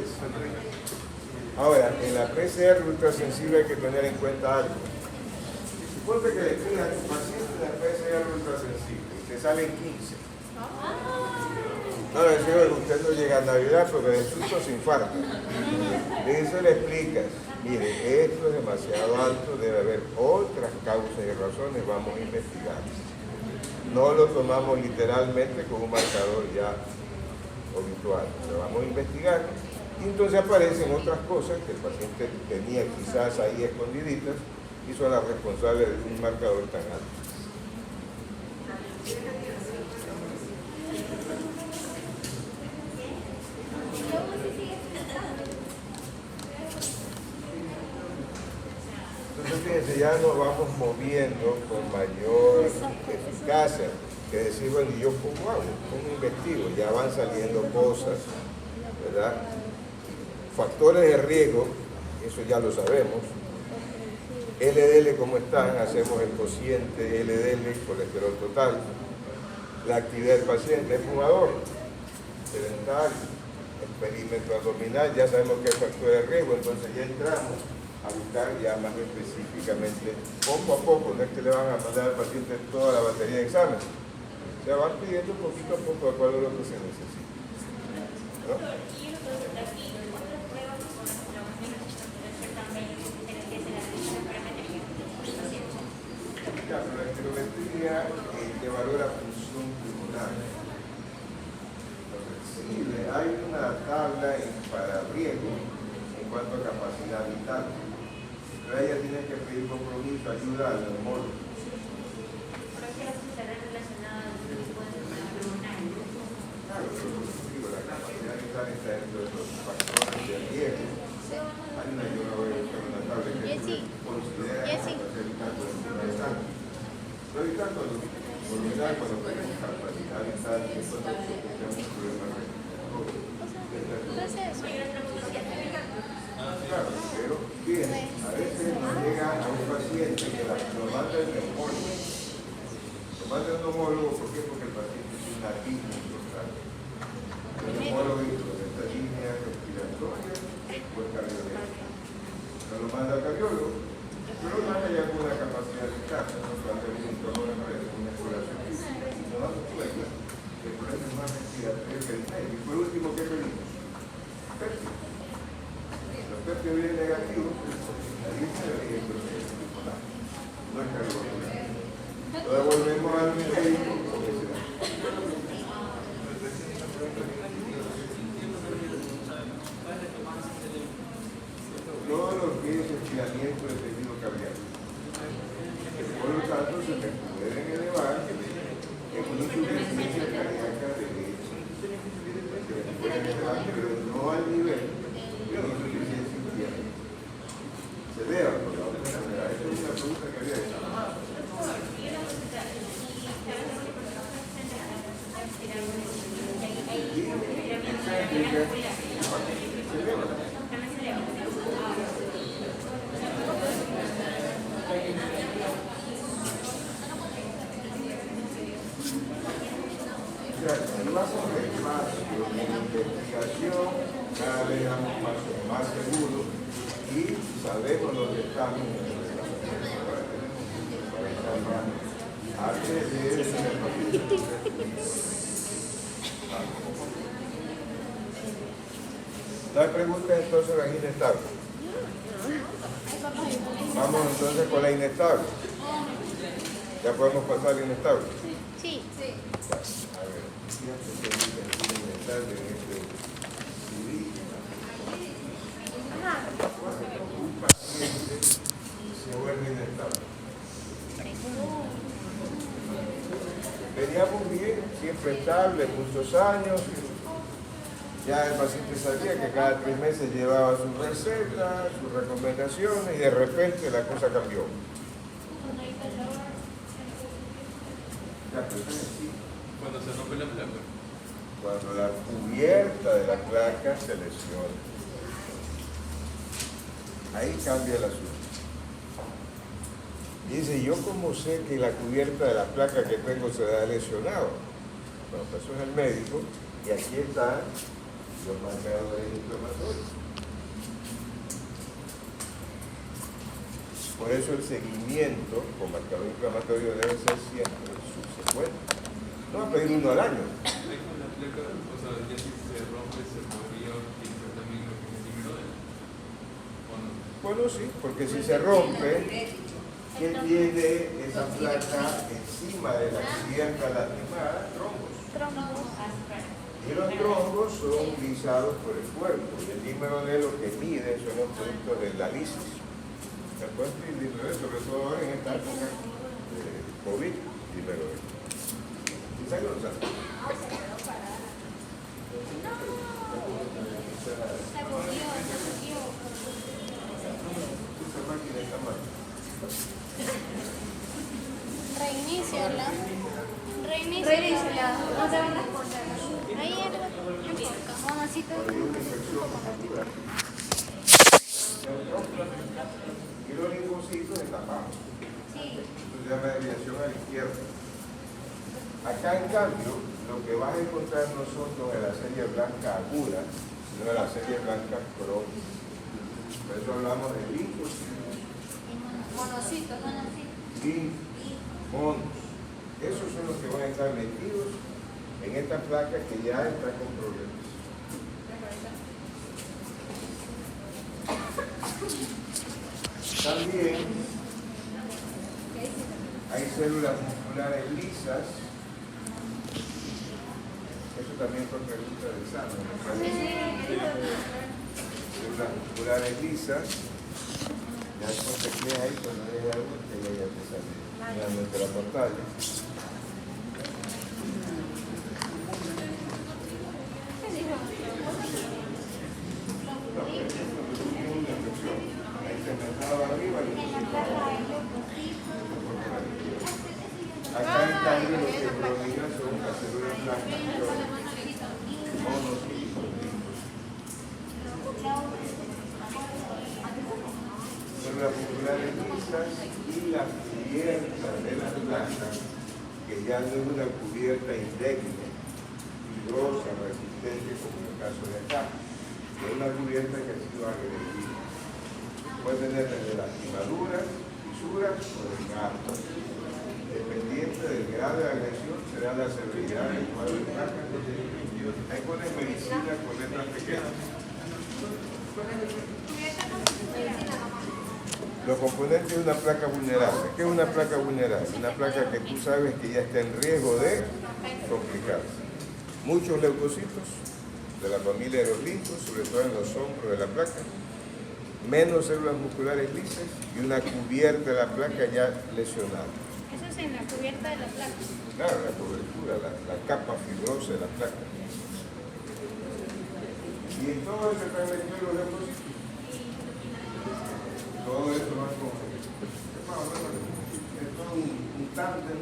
Ahora, en la PCR ultrasensible hay que tener en cuenta algo. Suponte que le pidan a un paciente la PCR ultrasensible y te salen 15. No, le digo, usted no llega a Navidad porque de susto se infarta. De eso le explicas, mire, esto es demasiado alto, debe haber otras causas y razones, vamos a investigar. No lo tomamos literalmente como un marcador ya habitual, lo vamos a investigar. Y entonces aparecen otras cosas que el paciente tenía quizás ahí escondiditas y son las responsables de un marcador tan alto. Entonces, fíjense, ya nos vamos moviendo con mayor eficacia que decir, bueno, ¿y yo cómo hago? ¿Cómo investigo? Ya van saliendo cosas, ¿verdad? Factores de riesgo, eso ya lo sabemos. LDL, ¿cómo están? Hacemos el cociente LDL, colesterol total. La actividad del paciente, es fumador, sedentario, el perímetro abdominal, ya sabemos que es factor de riesgo, entonces ya entramos a buscar ya más específicamente, poco a poco, no es que le van a mandar al paciente toda la batería de exámenes, se van pidiendo poquito a poco de acuerdo a lo que se necesita. ¿No? Ya, pero la esterometría que valora función pulmonar. Sí, hay una tabla para riesgo en cuanto a capacidad vital. Pero ella tiene que pedir compromiso, ayuda al neumólogo. Claro, pero digo, la capacidad vital está dentro de los factores de riesgo. Hay una, yo no voy a buscar una tabla que considera la capacidad vital por encima de tanto. Pero hay tanto, por lo general, cuando tenemos capacidad vital, eso no es un problema respiratorio. Claro, pero bien, a veces nos llega a un paciente que lo manda el neumólogo. Lo manda el neumólogo, ¿por qué? Porque el paciente tiene una arritmia importante. El neumólogo dice, esta línea respiratoria o el cardiólogo. No lo manda al cardiólogo, pero no hay alguna capacidad vital. Cuando el doctor no aparece una exploración física y nos damos cuenta que el problema es más respiratorio que el médico. Y por último, ¿qué pedimos? Perfecto. Los PEP vienen negativos, la lista de riesgo no es cardiovascular. Lo devolvemos al médico profesional. Todo lo que es estiramiento del tejido cardíaco. Por lo tanto, se me pueden elevar en una insuficiencia cardíaca de leche. Se me pueden elevar, pero no al nivel de una insuficiencia cardíaca. Se eleva por la otra enfermedad. Esa es una pregunta que había hecho. Lo hacemos despacio, en investigación, cada vez damos pasos más seguros y sabemos dónde estamos. Antes de la pregunta entonces, la estable. Vamos entonces con la inestable. Ya podemos pasar a la inestable. Sí. Sí. A ver, fíjate que dice aquí inestable en este CD. Ajá. Cuando un paciente se vuelve inestable. Veníamos bien, siempre estable, muchos años. Ya el paciente sabía que cada 3 meses llevaba su receta, sus recomendaciones y de repente la cosa cambió. Ya, pero es así. Cuando se rompe la placa. Cuando la cubierta de la placa se lesiona. Ahí cambia el asunto. Y dice, ¿yo cómo sé que la cubierta de la placa que tengo se ha lesionado? Bueno, pues eso es el médico y aquí están los marcadores inflamatorios. Por eso el seguimiento con marcador inflamatorio debe ser siempre subsecuente. No va a pedir uno al año. Ahí con la placa, o sea, ya si se rompe, se podría utilizar también lo que es el número de él. ¿O no? Bueno, sí, porque si se rompe, ¿qué tiene esa placa encima de la cubierta lastimada? Trombos. Y los trombos son lisados por el cuerpo. Y el dímero D lo que mide son los productos de la lisis. ¿Se acuerdan? El dímero D, sobre todo ahora en esta época de COVID, dímero D. Quizás lo saben. Esta máquina está mal. Reiníciala. Reiníciala. No te van a responder. Ahí era. Mamacita. Cuando hay una infección muscular. Y los linfocitos están bajos. Esto se llama desviación a la izquierda. Acá, en cambio, lo que vas a encontrar no son los de la serie blanca aguda, sino de la serie blanca crónica. Por eso hablamos de linfocitos, Monocitos. monos. Esos son los que van a estar metidos en esta placa que ya está con problemas. También hay células musculares lisas. Eso también fue pregunta de examen, me parece. Células musculares lisas. Ya después te quedas ahí cuando veas algo que ya te sale realmente la pantalla. No, pero eso es una infección. Ahí se me estaba arriba y acá en cambio lo que predomina son las células blancas, monocitos. Células musculares lisas y la cubierta de las blancas, que ya no es una cubierta indemne, fibrosa, resistente, como en el caso de acá, que es una cubierta que ha sido agredida. Puede tener desde lastimaduras, fisuras o desgarros. Dependiente del grado de agresión, será la severidad del cuadro de placa. Ahí ponen medicina con letras pequeñas. Los componentes de una placa vulnerable. ¿Qué es una placa vulnerable? Una placa que tú sabes que ya está en riesgo de complicarse. Muchos leucocitos de la familia de los linfos, sobre todo en los hombros de la placa, menos células musculares lisas y una cubierta de la placa ya lesionada. Eso es en la cubierta de la placa. Claro, la cobertura, la capa fibrosa de la placa. Y en todo eso están metidos los leucocitos. Todo eso va con es todo un tándem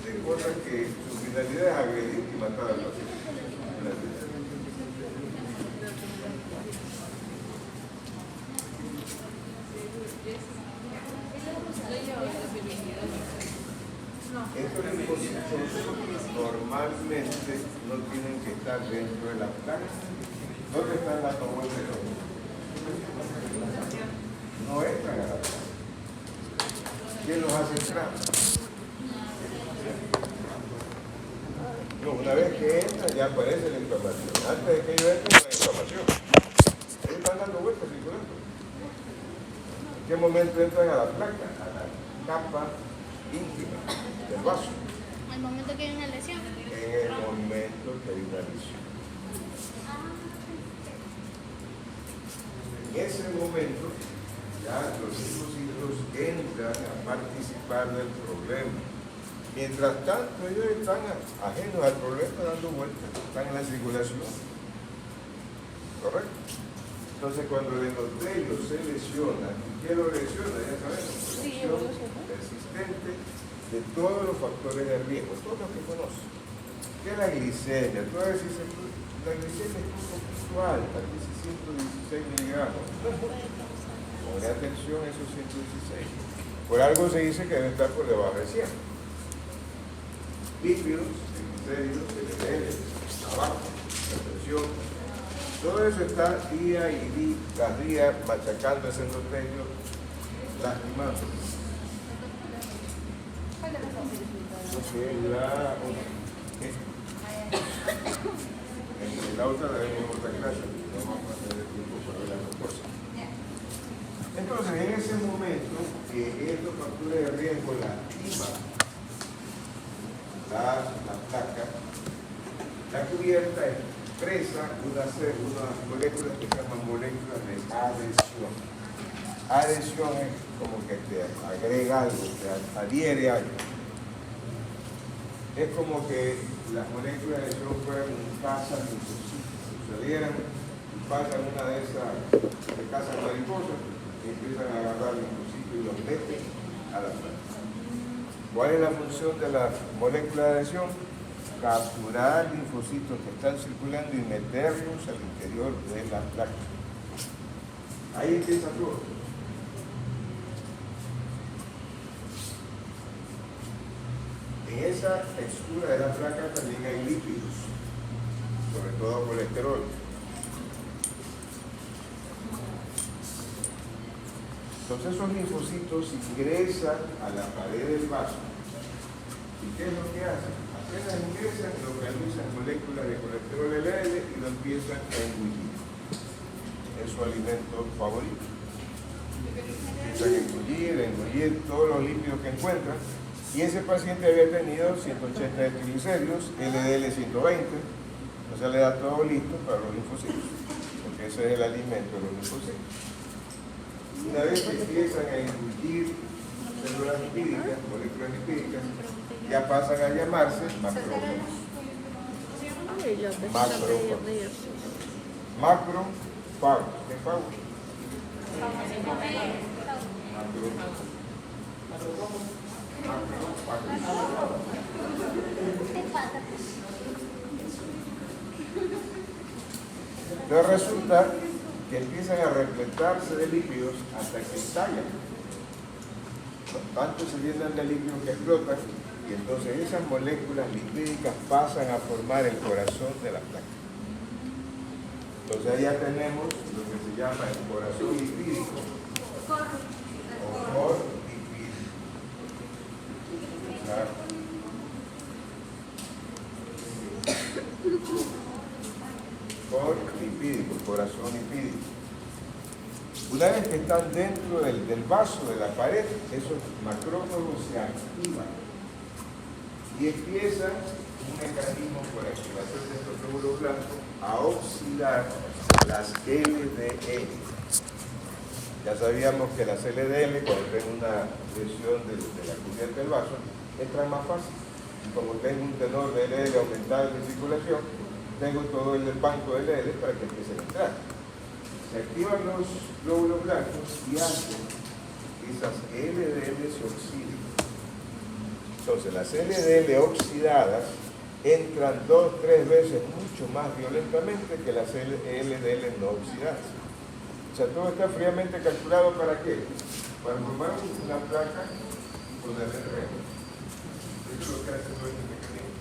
de cosas que su finalidad es agredir y matar al paciente. Estos linfocitos normalmente no tienen que estar dentro de la placa. ¿Dónde están las favores de los? No entran a la placa. ¿Quién los hace entrar? No, una vez que entran ya aparece la inflamación. Antes de que ellos entren no hay inflamación. Ellos están dando vueltas circulando. ¿En qué momento entran a la placa? A la capa íntima del vaso. Al momento que hay una lesión. En el momento que hay una lesión. En ese momento, ya los linfocitos entran a participar del problema. Mientras tanto, ellos están ajenos al problema, dando vueltas, están en la circulación. ¿Correcto? Entonces, cuando el endotelio se lesiona, ¿qué lo lesiona? Ya sabemos, lesión persistente de todos los factores de riesgo, todos los que conocen. ¿Qué es la glicemia? Tú vas a decir, la glicemia es un poquito alta, dice 116 miligramos. No es mucho. Ponle atención a esos 116. Por algo se dice que debe estar por debajo de 100. Lípidos, triglicéridos, LDL, abajo, la presión. Todo eso está día y día tras día machacando ese endotelio, lastimando. En la otra la vemos otra clase, no vamos a tener tiempo para ver las dos cosas. Entonces, en ese momento que estos factores de riesgo lastiman la placa, la cubierta expresa unas moléculas que se llaman moléculas de adhesión. Adhesión es como que te agrega algo, te adhiere algo. Es como que las moléculas de adhesión fueran un caza-linfocitos. Se adhieren y pasan una de esas de casas mariposas y empiezan a agarrar linfocitos y los meten a la placa. ¿Cuál es la función de la molécula de adhesión? Capturar linfocitos que están circulando y meterlos al interior de la placa. Ahí empieza todo. En esa textura de la placa también hay lípidos, sobre todo colesterol. Entonces esos linfocitos ingresan a la pared del vaso. ¿Y qué es lo que hacen? Apenas ingresan, localizan moléculas de colesterol LDL y lo empiezan a engullir. Es su alimento favorito. Empiezan a engullir todos los lípidos que encuentran. Y ese paciente había tenido 180 de triglicéridos, LDL 120, o sea, le da todo listo para los linfocitos, porque ese es el alimento de los linfocitos. Una vez que empiezan a engullir células lipídicas, moléculas lipídicas, ya pasan a llamarse macrófagos. Macrófagos. ¿Qué fago? Entonces resulta que empiezan a repletarse de lípidos hasta que estallan. Tanto se llenan de lípidos que explotan y entonces esas moléculas lipídicas pasan a formar el corazón de la placa. Entonces allá tenemos lo que se llama el corazón lipídico o cor lipídico. Cor lipídico, corazón lipídico. Una vez que están dentro del vaso, de la pared, esos macrófagos se activan y empieza un mecanismo por activación de estos glóbulos blancos a oxidar las LDL. Ya sabíamos que las LDL, cuando tengo una lesión de la cubierta del vaso, entran más fácil. Y como tengo un tenor de LDL aumentado en mi circulación, tengo todo el banco de LDL para que empiecen a entrar. Se activan los glóbulos blancos y hacen que esas LDL se oxiden. Entonces, las LDL oxidadas entran 2-3 veces mucho más violentamente que las LDL no oxidadas. O sea, todo está fríamente calculado ¿para qué? Para formar una placa y ponerle remo. Eso es lo que hace todo este mecanismo.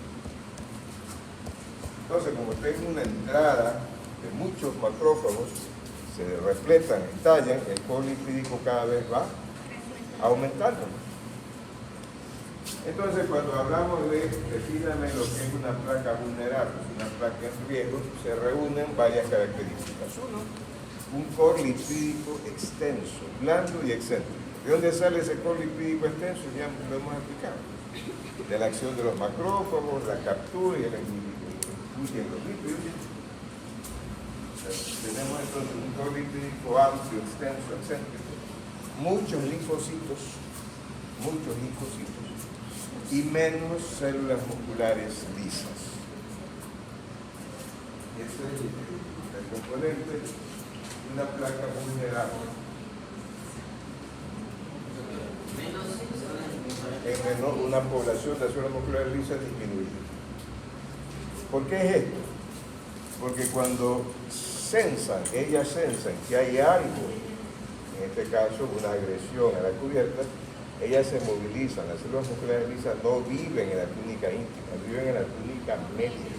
Entonces, como tengo una entrada de muchos macrófagos, se repletan, estallan, el cor lipídico cada vez va aumentando. Entonces, cuando hablamos de, defíname lo que es una placa vulnerable, una placa en riesgo, se reúnen varias características. Uno, un core lipídico extenso, blando y excéntrico. ¿De dónde sale ese core lipídico extenso? Ya lo hemos explicado. De la acción de los macrófagos, la captura y el incluye en los lípidos. Tenemos entonces un core lipídico amplio, extenso, excéntrico, muchos linfocitos y menos células musculares lisas. Este es el componente de una placa vulnerable. En una población de células musculares lisas disminuida. ¿Por qué es esto? Porque cuando ellas sensan que hay algo, en este caso una agresión a la cubierta, ellas se movilizan. Las células musculares lisas no viven en la túnica íntima, viven en la túnica media.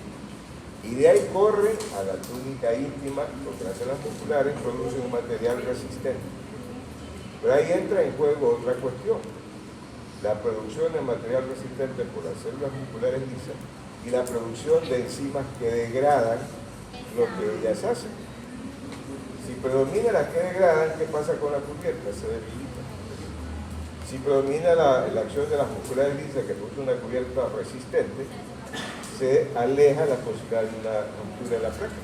Y de ahí corren a la túnica íntima, porque las células musculares producen un material resistente. Pero ahí entra en juego otra cuestión: la producción de material resistente por las células musculares lisas y la producción de enzimas que degradan lo que ellas hacen. Si predomina las que degradan, ¿qué pasa con la cubierta? Se debilita. Si predomina la acción de las musculares lisas que produce una cubierta resistente, se aleja la posibilidad de una ruptura de la placa.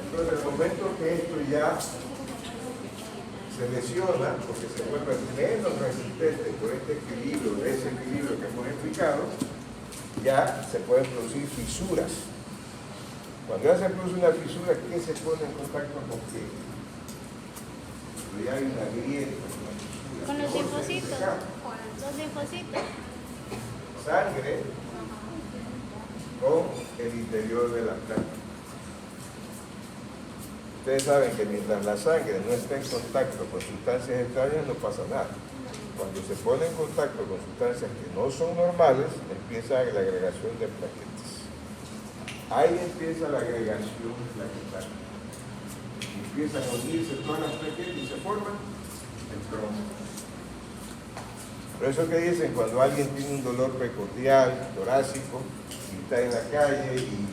Entonces, el momento que esto ya se lesiona, porque se vuelve menos resistente por este equilibrio, desequilibrio que hemos explicado, ya se pueden producir fisuras. Cuando ya se produce una fisura, ¿qué se pone en contacto con qué? Ya hay una grieta, una fisura. Con los linfocitos. Los linfocitos. Sangre con el interior de la placa. Ustedes saben que mientras la sangre no está en contacto con sustancias extrañas, no pasa nada. Cuando se pone en contacto con sustancias que no son normales, empieza la agregación de plaquetas. Ahí empieza la agregación plaquetaria. Empiezan a unirse todas las plaquetas y se forman el trombo. Por eso que dicen, cuando alguien tiene un dolor precordial, torácico, y está en la calle y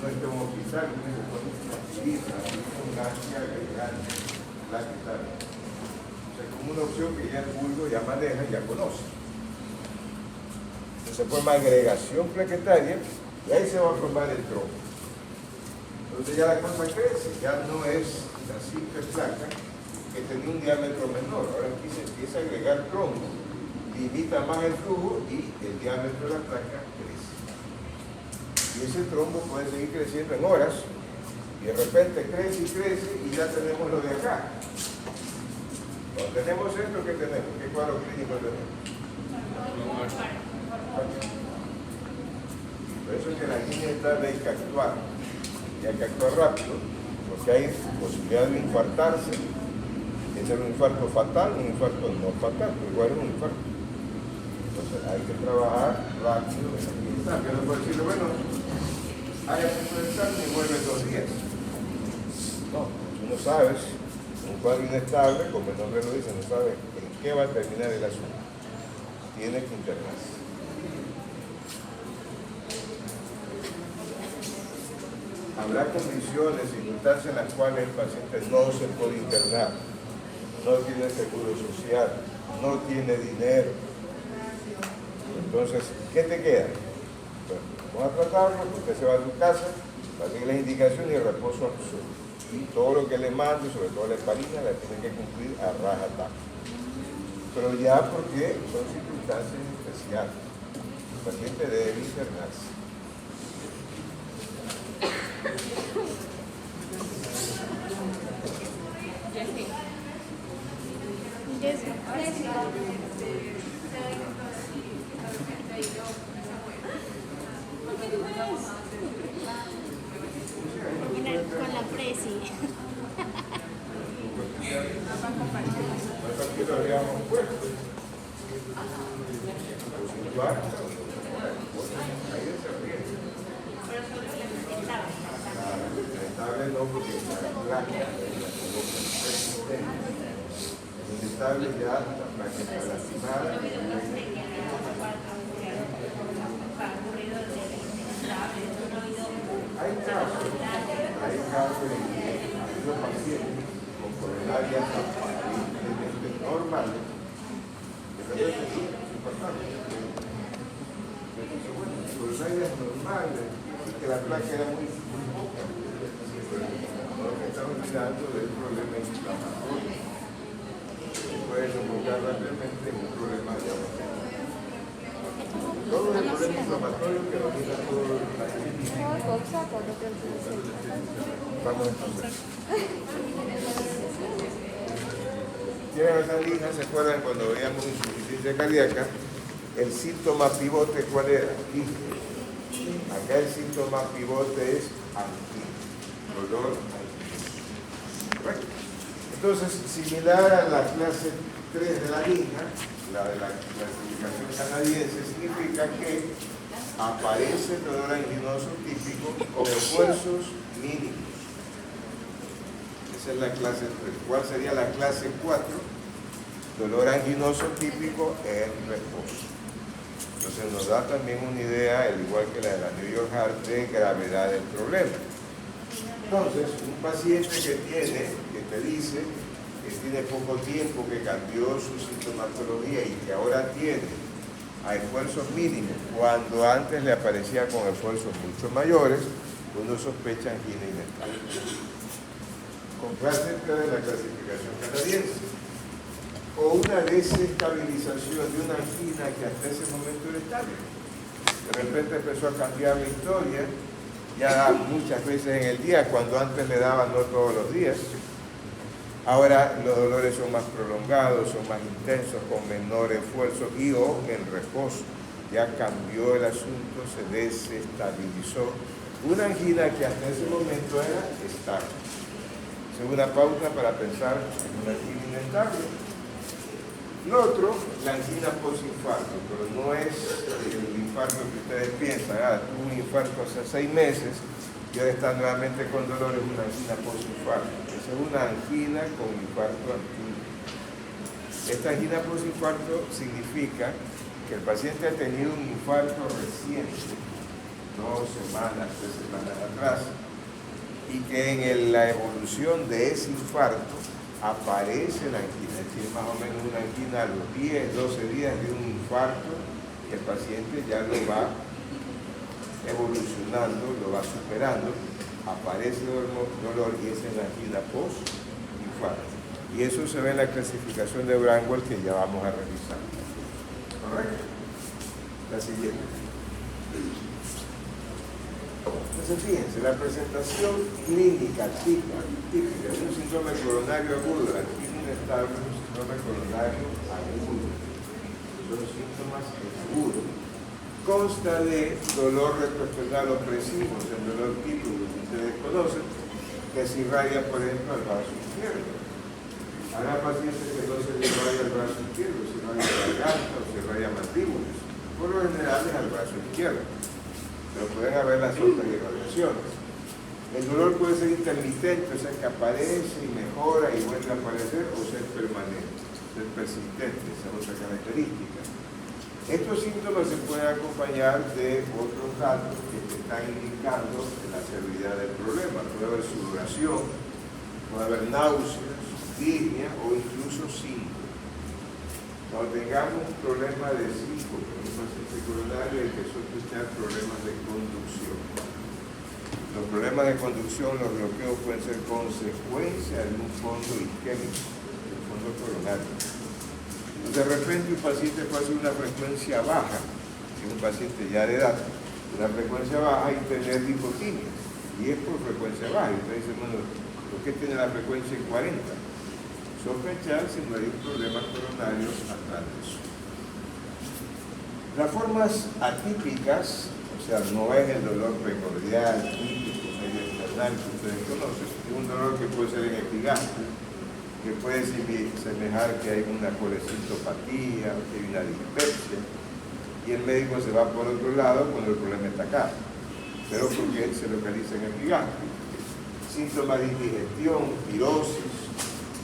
no está en un hospital, uno se pone una tirita, una agregada plaquetaria. O sea, como una opción que ya el vulgo ya maneja, ya conoce. Entonces se forma agregación plaquetaria y ahí se va a formar el trombo. Entonces ya la cosa crece, ya no es la simple placa que tenía un diámetro menor, ahora aquí se empieza a agregar trombo, limita más el flujo y el diámetro de la placa crece. Y ese trombo puede seguir creciendo en horas y de repente crece y ya tenemos lo de acá. Cuando tenemos esto, ¿qué tenemos? ¿Qué cuadro clínico tenemos? Por eso es que la niña está de que actuar, y hay que actuar rápido, porque hay posibilidad de infartarse, de ser un infarto fatal, un infarto no fatal, pero igual es un infarto. Entonces hay que trabajar rápido en el instante. Yo no puedo decirle, bueno, haya hecho el examen y vuelve 2 días. No, tú no sabes, un cuadro inestable, como el nombre lo dice, no sabe en qué va a terminar el asunto. Tiene que internarse. Habrá condiciones, circunstancias en las cuales el paciente no se puede internar, no tiene seguro social, no tiene dinero. Entonces, ¿qué te queda? Bueno, vamos a tratarlo, usted se va a su casa, va a seguir las indicaciones y el reposo absoluto. Y todo lo que le mande, sobre todo la heparina, la tiene que cumplir a rajatabla. Pero ya porque son circunstancias especiales. El paciente debe internarse. Con la presi. Aquí lo habíamos puesto. Ahí desarriendo. Estable no, porque la placa es estable ya, la placa está lastimada. Hay casos caso en que los pacientes con coronarias aparentemente normales, que realmente sí, es importante. Coronarias normales, que la placa era muy poca. No estamos mirando del problema inflamatorio. Puede desembocar rápidamente en un problema de diabetes. Todo el problema inflamatorio que domina todo el paciente. Vamos entonces. Tienen esa línea, ¿se acuerdan cuando veíamos insuficiencia cardíaca? El síntoma pivote, ¿cuál era? Acá el síntoma pivote es angina, dolor anginoso. ¿Correcto? Entonces, similar a la clase 3 de la línea, la de la clasificación canadiense, significa que aparece el dolor anginoso típico con esfuerzos mínimos. Esa es la clase 3. ¿Cuál sería la clase 4? Dolor anginoso típico en reposo. Entonces nos da también una idea, al igual que la de la New York Heart, de gravedad del problema. Entonces, un paciente que te dice que tiene poco tiempo, que cambió su sintomatología y que ahora tiene a esfuerzos mínimos, cuando antes le aparecía con esfuerzos mucho mayores, uno sospecha angina inestable. Con clase de la clasificación canadiense. O una desestabilización de una angina que hasta ese momento era estable. De repente empezó a cambiar la historia, ya muchas veces en el día, cuando antes le daban no todos los días. Ahora los dolores son más prolongados, son más intensos, con menor esfuerzo y o en reposo. Ya cambió el asunto, se desestabilizó. Una angina que hasta ese momento era estable. Es una pauta para pensar en una angina inestable. Lo otro, la angina posinfarto, pero no es el infarto que ustedes piensan, tuvo un infarto hace 6 meses y ahora está nuevamente con dolor, es una angina posinfarto. Esa es una angina con infarto activo. Esta angina posinfarto significa que el paciente ha tenido un infarto reciente, 2 semanas, 3 semanas atrás, y que en la evolución de ese infarto aparece la angina, es decir, más o menos una angina a los 10, 12 días de un infarto, el paciente ya lo va evolucionando, lo va superando, aparece el dolor y esa es la angina post-infarto. Y eso se ve en la clasificación de Braunwald que ya vamos a revisar. ¿Correcto? La siguiente. Entonces, fíjense, la presentación clínica típica es un síndrome coronario agudo, la angina inestable es un síndrome coronario agudo. Son síntomas agudos. Consta de dolor retroesternal opresivo, el dolor típico que ustedes conocen, que se irradia, por ejemplo, al brazo izquierdo. Habrá pacientes que no se les irradia al brazo izquierdo, se irradia la garganta o se irradia mandíbulas. Por lo general es al brazo izquierdo, pero pueden haber las otras irradiaciones. El dolor puede ser intermitente, o sea que aparece y mejora y vuelve a aparecer, o ser permanente, ser persistente, esa es otra característica. Estos síntomas se pueden acompañar de otros datos que te están indicando la severidad del problema. Puede haber sudoración, puede haber náuseas, disnea o incluso síncope. Cuando tengamos un problema de síncope, un paciente coronario, hay que sospechar problemas de conducción. Los problemas de conducción, los bloqueos pueden ser consecuencia de un fondo isquémico, del fondo coronario. De repente un paciente puede hacer una frecuencia baja, que es un paciente ya de edad, una frecuencia baja y tener lipotimia, y es por frecuencia baja. Y usted dice, bueno, ¿por qué tiene la frecuencia en 40? Sospechar si no hay problemas coronarios atrás de eso. Las formas atípicas, o sea, no es el dolor precordial, típico, medio external que ustedes conocen, es un dolor que puede ser en epigastrio, que puede semejar que hay una colecistopatía, que hay una dispepsia, y el médico se va por otro lado cuando el problema está acá, pero porque se localiza en epigastrio. Síntomas de indigestión, pirosis,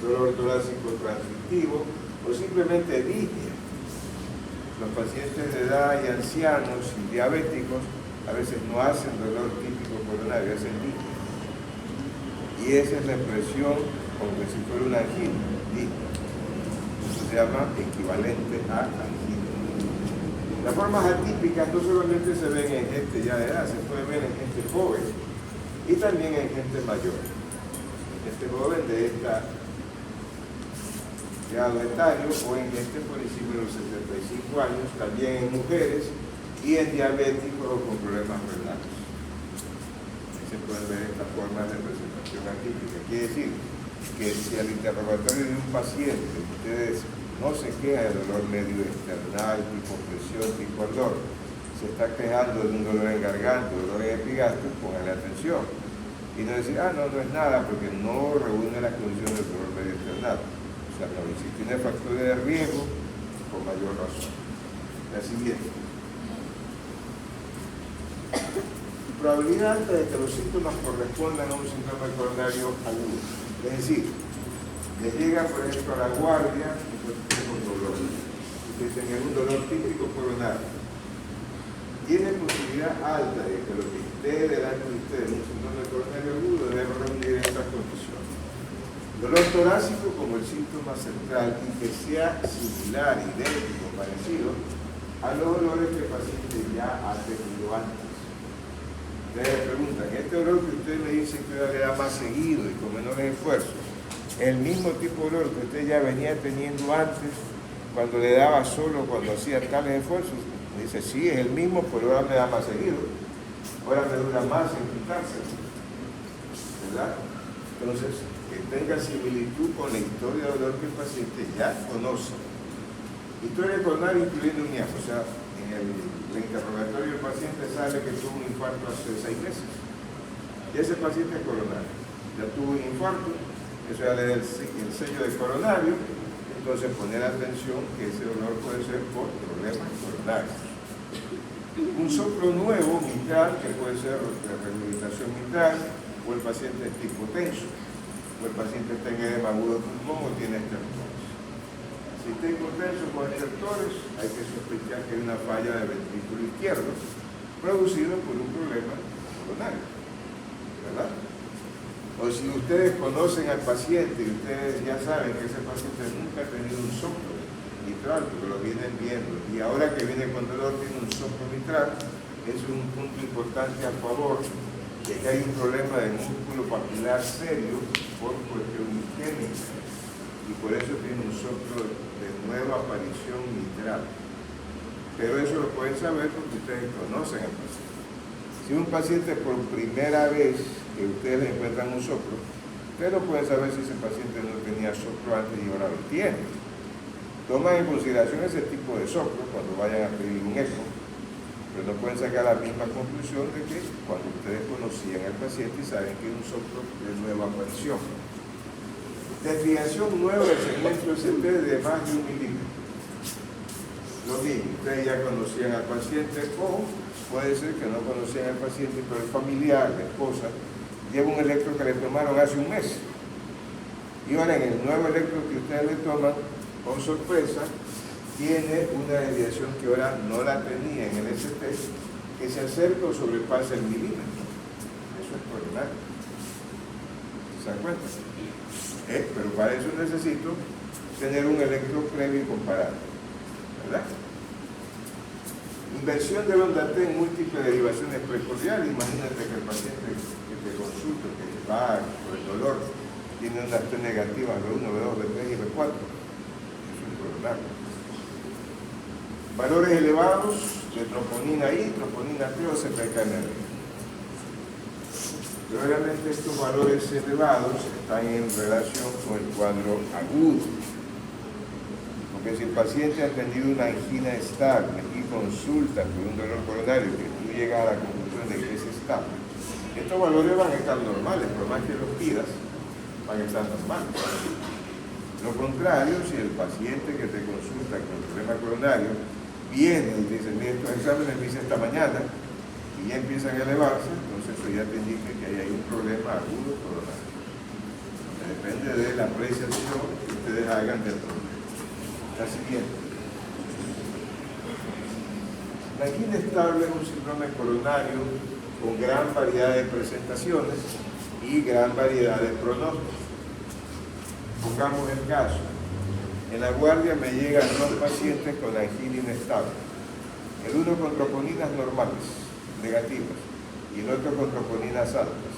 dolor torácico transitivo, o simplemente disnea. Los pacientes de edad y ancianos y diabéticos a veces no hacen dolor típico coronario, hacen disnea. Y esa es la expresión como que si fuera una angina. Eso se llama equivalente a angina. Las formas atípicas no solamente se ven en gente ya de edad, se puede ver en gente joven y también en gente mayor. Gente joven de esta grado etario o en gente por encima de los 75 años, también en mujeres y en diabéticos o con problemas renales. Ahí se pueden ver estas formas de presentación atípica. Quiere decir que si al interrogatorio de un paciente ustedes no se queja de dolor medio external, tipo presión, tipo ardor, se está quejando de un dolor en garganta, dolor en epigastro, pónganle atención. Y no decir, no es nada, porque no reúne las condiciones del dolor medio external. O sea, no, y si tiene factores de riesgo, con mayor razón. La siguiente. Probabilidad alta de que los síntomas correspondan a un síndrome coronario agudo. Es decir, le llega, por ejemplo, a la guardia con dolor. Ustedes tienen un dolor típico coronario. Tiene posibilidad alta de que lo que esté delante de ustedes, un síndrome coronario agudo, debe reunir estas condiciones. Dolor torácico como el síntoma central y que sea similar, idéntico, parecido a los dolores que el paciente ya ha tenido antes. Ustedes me preguntan, ¿este dolor que usted me dice que ahora le da más seguido y con menores esfuerzos, el mismo tipo de dolor que usted ya venía teniendo antes cuando le daba solo cuando hacía tales esfuerzos? Me dice, sí, es el mismo, pero ahora me da más seguido, ahora me dura más en quitarse, ¿verdad? Entonces, que tenga similitud con la historia de dolor que el paciente ya conoce. Historia coronaria incluyendo un IAF, o sea, en el interrogatorio del paciente sale que tuvo un infarto hace 6 meses. Y ese paciente es coronario. Ya tuvo un infarto, eso ya le da el sello de coronario, entonces poner atención que ese dolor puede ser por problemas coronarios. Un soplo nuevo mitral, que puede ser de rehabilitación mitral, o el paciente es tipo tenso, o el paciente tenga edema agudo de pulmón o tiene estertores. Si está hipotenso con estertores, hay que sospechar que hay una falla del ventrículo izquierdo producido por un problema coronario, ¿verdad? O si ustedes conocen al paciente y ustedes ya saben que ese paciente nunca ha tenido un soplo mitral, porque lo vienen viendo, y ahora que viene con dolor tiene un soplo mitral, es un punto importante a favor de que hay un problema de músculo papilar serio por cuestión isquémica, y por eso tiene un soplo de nueva aparición mitral. Pero eso lo pueden saber porque ustedes conocen al paciente. Si un paciente por primera vez que ustedes le encuentran un soplo, ustedes no pueden saber si ese paciente no tenía soplo antes y ahora lo tiene. Toman en consideración ese tipo de soplo cuando vayan a pedir un eco, pero no pueden sacar la misma conclusión de que cuando ustedes conocían al paciente y saben que es un soplo de nueva aparición. Desviación nueva del segmento ST de más de 1 milímetro. Lo mismo, ustedes ya conocían al paciente o puede ser que no conocían al paciente, pero el familiar, la esposa, lleva un electro que le tomaron hace un mes. Y ahora en el nuevo electro que ustedes le toman, con sorpresa, tiene una desviación que ahora no la tenía en el ST, que se acerca o sobrepasa el milímetro. Eso es coronario. ¿Se dan cuenta? Pero para eso necesito tener un electro previo y comparado, ¿verdad? Inversión de onda T en múltiples derivaciones precordiales. Imagínate que el paciente que te consulta, que va por el dolor, tiene ondas T negativas B1, B2, B3 y B4. Eso es coronario. Valores elevados de troponina I, troponina T o CPK-NR. Pero obviamente estos valores elevados están en relación con el cuadro agudo. Porque si el paciente ha tenido una angina estable y consulta por un dolor coronario que tú llegas a la conclusión de que es estable, estos valores van a estar normales, por más que los pidas, van a estar normales. Lo contrario, si el paciente que te consulta con problema coronario viene y dice, mira, estos exámenes me hice esta mañana, y ya empiezan a elevarse, entonces eso ya te indica que hay un problema agudo coronario. Depende de la apreciación que ustedes hagan del problema. La siguiente. La angina estable es un síndrome coronario con gran variedad de presentaciones y gran variedad de pronósticos. Pongamos el caso. En la guardia me llegan 2 pacientes con angina inestable. El uno con troponinas normales, negativas, y el otro con troponinas altas.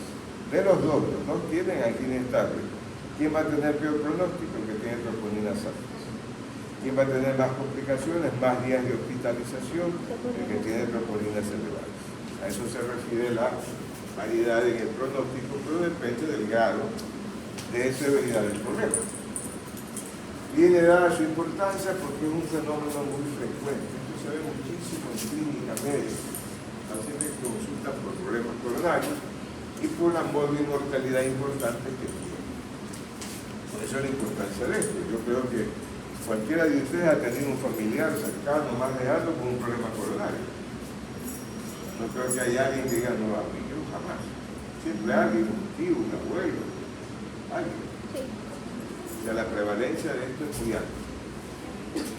De los dos tienen angina inestable. ¿Quién va a tener peor pronóstico? El que tiene troponinas altas. ¿Quién va a tener más complicaciones, más días de hospitalización? El que tiene troponinas elevadas. A eso se refiere la variedad en el pronóstico, pero depende del grado de severidad del problema. Viene dada su importancia porque es un fenómeno muy frecuente. Esto se ve muchísimo en clínica médica. Pacientes que consultan por problemas coronarios y por la morbimortalidad importante que tiene. Por eso la importancia de esto. Yo creo que cualquiera de ustedes ha tenido un familiar cercano, más lejano, con un problema coronario. No creo que haya alguien que diga, no, a mí yo jamás. Siempre alguien, un tío, un abuelo, alguien. Sí. O sea, la prevalencia de esto es muy alta.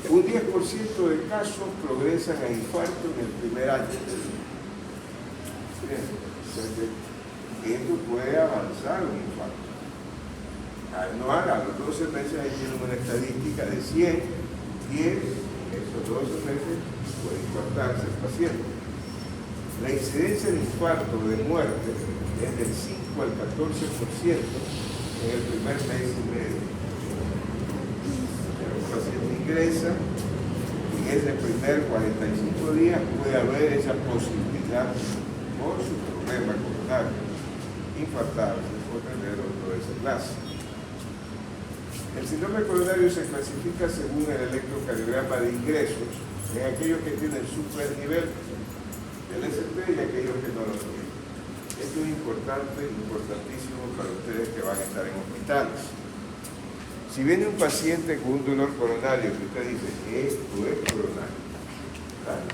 Un 10% de casos progresan a infarto en el primer año. Bien. O sea que esto puede avanzar un infarto. Anual, a los 12 meses ahí tienen una estadística de 100, 10, esos 12 meses puede infartarse el paciente. La incidencia de infarto o de muerte es del 5 al 14% en el primer mes y medio. El paciente ingresa y en ese primer 45 días puede haber esa posibilidad por su problema coronario, infartarse o tener otro desenlace. El síndrome coronario se clasifica según el electrocardiograma de ingresos en aquellos que tienen supernivel del ST y aquellos que no lo tienen. Esto es importante, importantísimo para ustedes que van a estar en hospitales. Si viene un paciente con un dolor coronario que usted dice, esto es coronario, ¿verdad?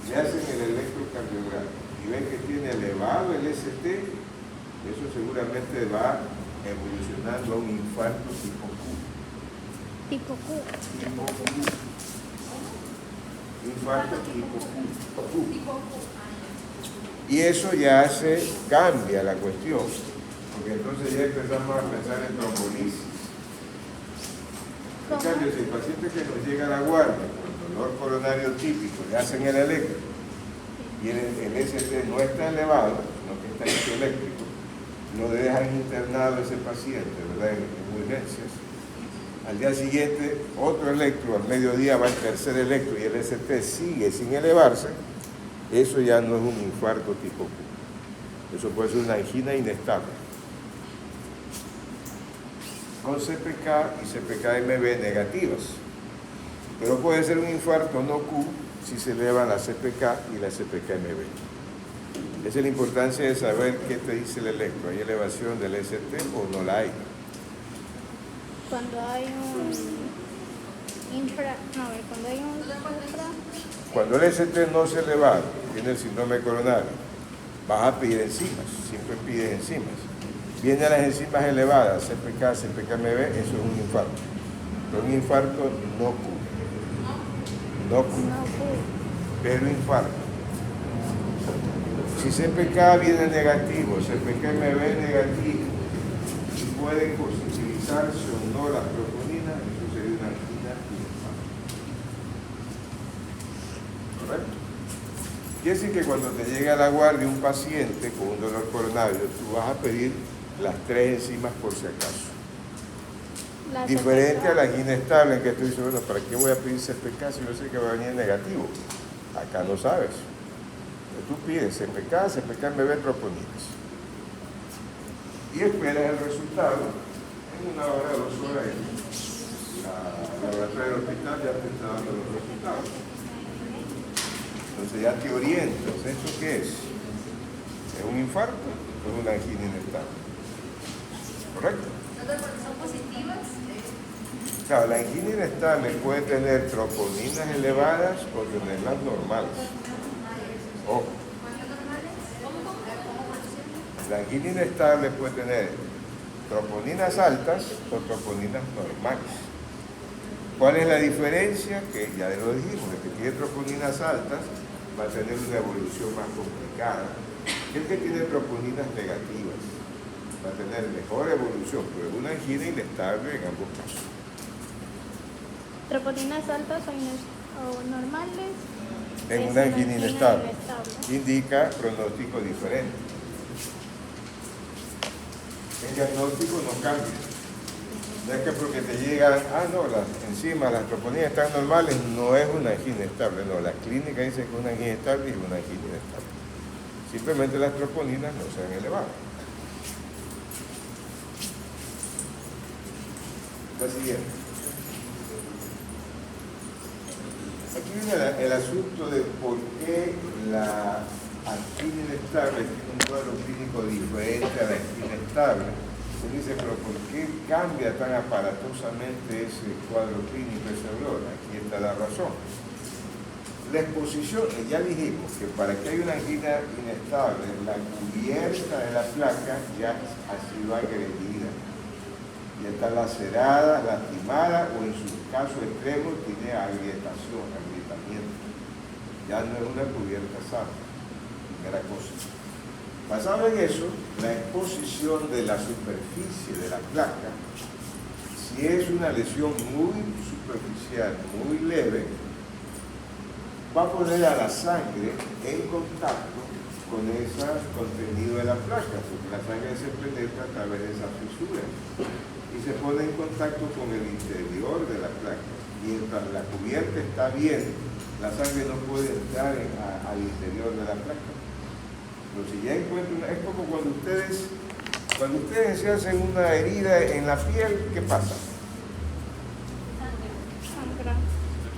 Le hacen el electrocardiograma y ven que tiene elevado el ST, eso seguramente va evolucionando a un infarto tipo Q. Tipo Q. Tipo Q. Infarto tipo Q. Y eso ya cambia la cuestión, porque entonces ya empezamos a pensar en trombolisis. En cambio, si el paciente que nos llega a la guardia con dolor coronario típico le hacen el electro y el ST no está elevado, sino que está isoeléctrico, lo dejan internado ese paciente, ¿verdad? En urgencias. Al día siguiente, otro electro, al mediodía va el tercer electro y el ST sigue sin elevarse, eso ya no es un infarto tipo Q. Eso puede ser una angina inestable. Con CPK y CPK-MB negativas. Pero puede ser un infarto no Q si se elevan la CPK y la CPK-MB. Esa es la importancia de saber qué te dice el electro. ¿Hay elevación del ST o no la hay? Cuando hay un cuando hay un supra. Cuando el ST no se eleva, tiene el síndrome coronario, vas a pedir enzimas, siempre pides enzimas. Vienen las enzimas elevadas, CPK, CPK-MB, eso es un infarto. Pero un infarto no Q. No Q. Pero infarto. Si CPK viene negativo, CPK-MB negativo, y puede positivizarse o no las troponinas, eso sería una angina infarto. ¿Correcto? Quiere decir que cuando te llega a la guardia un paciente con un dolor coronario, tú vas a pedir las 3 enzimas por si acaso. Diferente a la angina estable en que tú dices, bueno, ¿para qué voy a pedir CPK si yo sé que va a venir negativo? Acá no sabes. Tú pides CPK, CPK-MB, troponinas. Y esperas el resultado en 1 hora, 2 horas. La laboratoria del hospital ya te está dando los resultados. Entonces ya te orientas. ¿Esto qué es? ¿Es un infarto o es una angina inestable? ¿Correcto? ¿Son positivas? Claro, la angina inestable puede tener troponinas elevadas o tenerlas normales. Ojo. La angina inestable puede tener troponinas altas o troponinas normales. ¿Cuál es la diferencia? Que ya lo dijimos, el que tiene troponinas altas va a tener una evolución más complicada que el que tiene troponinas negativas. va a tener mejor evolución, pero es una angina inestable en ambos casos. Troponinas altas o normales. En es una angina inestable. inestable. Indica pronóstico diferente. El diagnóstico no cambia. No es que porque te llegan, encima las troponinas están normales, no es una angina estable. No, la clínica dice que es una angina estable y es una angina inestable. Simplemente las troponinas no se han elevado. La siguiente. Aquí viene el asunto de por qué la angina inestable tiene un cuadro clínico diferente a la angina estable. Se dice, pero ¿por qué cambia tan aparatosamente ese cuadro clínico, ese olor? Aquí está la razón. La exposición, ya dijimos que para que haya una angina inestable, la cubierta de la placa ya ha sido agredida. Ya está lacerada, lastimada o en su caso extremo tiene agrietación, agrietamiento. Ya no es una cubierta sana, primera cosa. Basado en eso, la exposición de la superficie de la placa, si es una lesión muy superficial, muy leve, va a poner a la sangre en contacto con ese contenido de la placa, porque la sangre se penetra a través de esa fisura y se pone en contacto con el interior de la placa. Mientras la cubierta está bien, la sangre no puede entrar al interior de la placa. Pero si ya encuentran, es como cuando ustedes se hacen una herida en la piel, ¿qué pasa?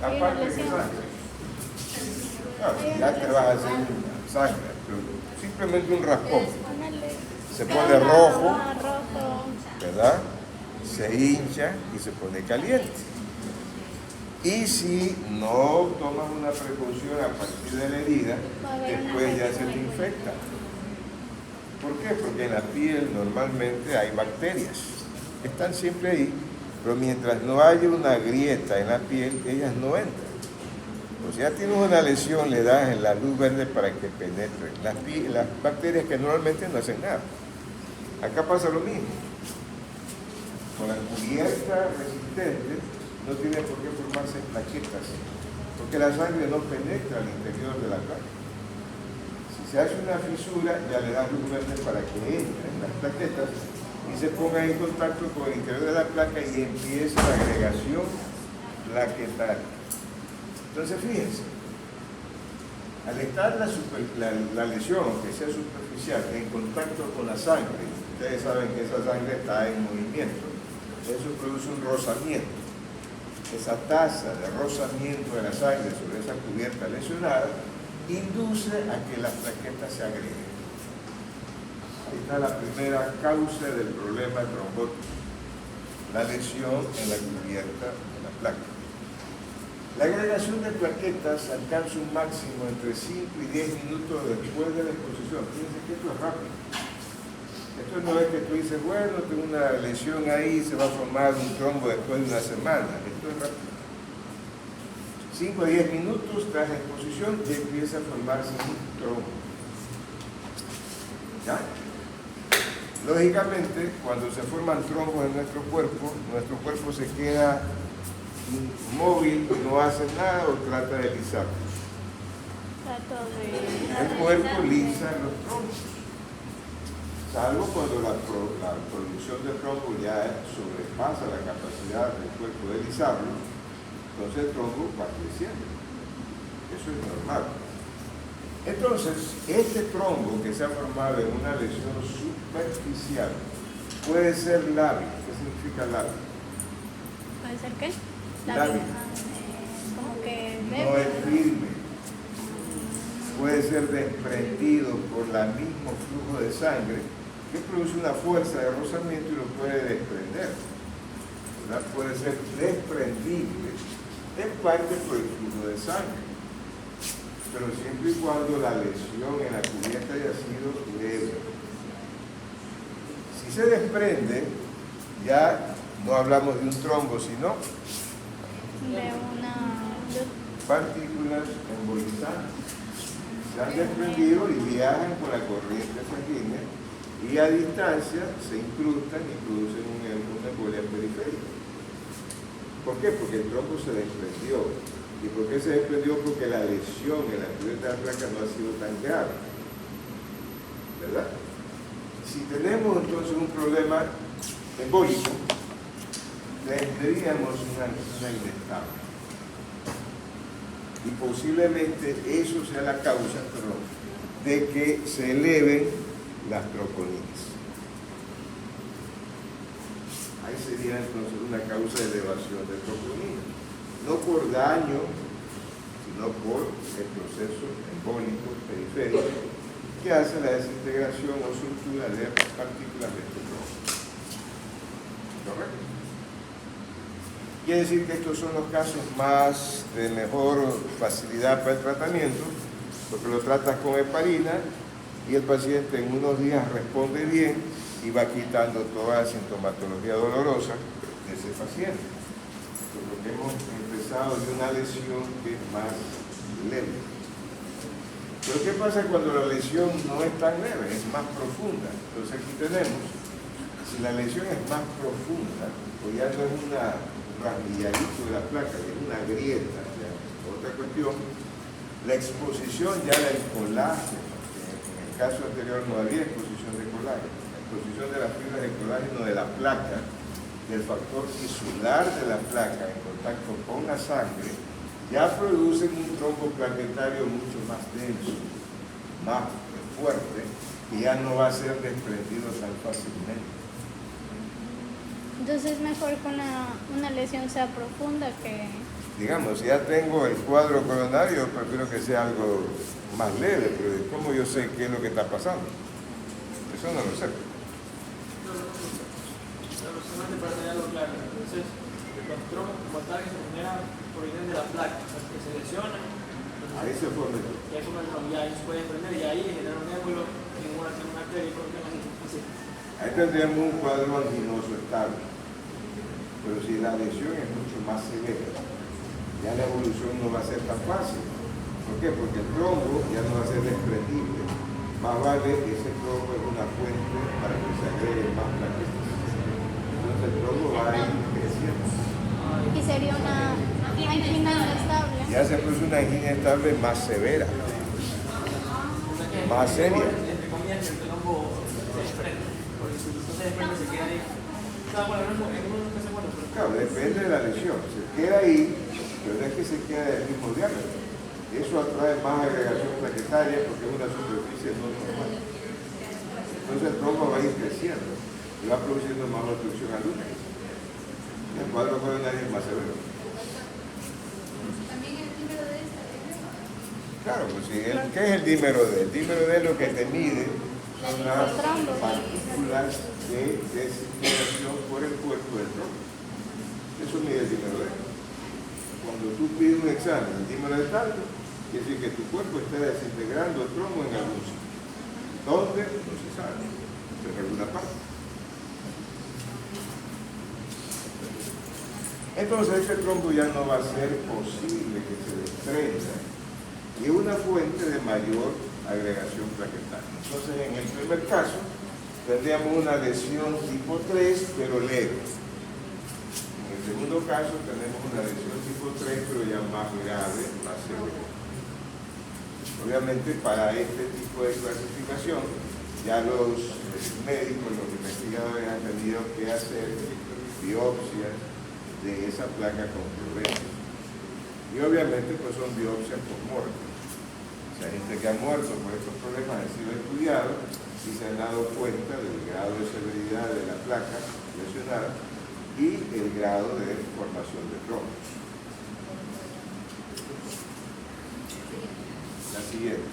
Aparte de sangre. Claro, ya te vas a hacer sangre, pero simplemente un raspón. Se pone rojo, ¿verdad? Se hincha y se pone caliente. Y si no tomas una precaución a partir de la herida, después ya se te infecta. ¿Por qué? Porque en la piel normalmente hay bacterias. Están siempre ahí, pero mientras no haya una grieta en la piel, ellas no entran. O sea, tienes una lesión, le das la luz verde para que penetren. Las bacterias que normalmente no hacen nada. Acá pasa lo mismo. Con la cubierta resistente no tiene por qué formarse plaquetas, porque la sangre no penetra al interior de la placa. Si se hace una fisura, ya le das luz verde para que entren las plaquetas y se pongan en contacto con el interior de la placa y empiece la agregación plaquetaria. Entonces, fíjense, al estar la lesión, aunque sea superficial, en contacto con la sangre, ustedes saben que esa sangre está en movimiento, eso produce un rozamiento. Esa tasa de rozamiento de la sangre sobre esa cubierta lesionada induce a que las plaquetas se agreguen. Ahí está la primera causa del problema trombótico, la lesión en la cubierta de la placa. La agregación de plaquetas alcanza un máximo entre 5 y 10 minutos después de la exposición. Fíjense que esto es rápido. Esto no es que tú dices, bueno, tengo una lesión ahí, se va a formar un trombo después de una semana. Esto es rápido. 5 a 10 minutos tras la exposición ya empieza a formarse un trombo. ¿Ya? Lógicamente, cuando se forman trombos en nuestro cuerpo se queda inmóvil, no hace nada o trata de lisarlo. El cuerpo lisa los trombos. Salvo cuando la producción de trombo ya sobrepasa la capacidad del cuerpo de lisarlo, entonces el trombo va creciendo. Eso es normal. Entonces, este trombo que se ha formado en una lesión superficial puede ser lábil. ¿Qué significa lábil? ¿Puede ser qué? Lábil. Como que No es firme. Puede ser desprendido por el mismo flujo de sangre que produce una fuerza de rozamiento y lo puede desprender. ¿Verdad? Puede ser desprendible en parte por el flujo de sangre, pero siempre y cuando la lesión en la cubierta haya sido leve. Si se desprende, ya no hablamos de un trombo, sino de partículas embolizantes. Se han desprendido y viajan por la corriente sanguínea y a distancia se incrustan y producen una embolia periférica. ¿Por qué? Porque el trombo se desprendió. ¿Y por qué se desprendió? Porque la lesión en la cubierta de la placa no ha sido tan grave, ¿verdad? Si tenemos entonces un problema embólico, tendríamos una inestable. Y posiblemente eso sea la causa, de que se eleven las troconinas. Ahí sería entonces una causa de elevación de troponina. No por daño, sino por el proceso embólico periférico que hace la desintegración o sutura de partículas de este trombo. ¿Correcto? Quiere decir que estos son los casos más de mejor facilidad para el tratamiento, porque lo tratas con heparina y el paciente en unos días responde bien y va quitando toda la sintomatología dolorosa de ese paciente. Porque hemos empezado de una lesión que es más leve. Pero ¿qué pasa cuando la lesión no es tan leve, es más profunda? Entonces aquí tenemos, si la lesión es más profunda, pues ya no es una rasguilladito de la placa, es una grieta, ya. Otra cuestión, la exposición ya del colágeno. En el caso anterior no había exposición de colágeno. La exposición de las fibras de colágeno de la placa, del factor tisular de la placa en contacto con la sangre, ya producen un trombo plaquetario mucho más denso, más fuerte, y ya no va a ser desprendido tan fácilmente. Entonces es mejor que una lesión sea profunda que... Digamos, si ya tengo el cuadro coronario, prefiero que sea algo más leve, pero ¿cómo yo sé qué es lo que está pasando? Eso no lo sé. Para tenerlo claro, entonces los trombos como tal que se generan provienen de la placa, o sea, que se lesionan, Ahí se forma el y ahí forma el trombo, ya ahí se puede prender y ahí genera un émulo, ninguna tiene una arteria y por así. Ahí tendríamos un cuadro anginoso estable. Pero si la lesión es mucho más severa, ya la evolución no va a ser tan fácil. ¿Por qué? Porque el trombo ya no va a ser desprendible. Más vale que ese trombo es una fuente para que se agreguen más plaquetas. Entonces el trombo va a ir creciendo. Y sería una angina inestable. Ya se puso una angina estable más severa, más seria. Entre comillas, el trombo se desprende, porque si no se desprende se queda ahí. O sea, bueno, no es bueno, pero... Claro, depende de la lesión. Se queda ahí, pero no es que se quede del mismo diámetro. Eso atrae más agregación plaquetaria porque es una superficie no normal. Entonces el trombo va a ir creciendo y va produciendo más obstrucción al útero. El cuadro coronario es más severo. También el dímero D está bien. Claro, pues sí, ¿qué es el dímero D? El dímero D lo que te mide son las partículas de desintegración por el cuerpo del trombo. Eso mide el dímero D. Cuando tú pides un examen, el dímero de tanto, quiere decir que tu cuerpo está desintegrando el trombo en algún sitio. ¿Dónde? No se sabe, pero en alguna parte. Entonces ese trombo ya no va a ser posible que se desprenda y es una fuente de mayor agregación plaquetaria. Entonces en el primer caso tendríamos una lesión tipo 3 pero leve. En el segundo caso tenemos una lesión tipo 3 pero ya más grave, más severa. Obviamente para este tipo de clasificación ya los médicos, los investigadores han tenido que hacer biopsias de esa placa con fluorescencia. Y obviamente pues son biopsias por muerte. O sea, gente que ha muerto por estos problemas han sido estudiados y se han dado cuenta del grado de severidad de la placa lesionada y el grado de formación de trombos. La siguiente.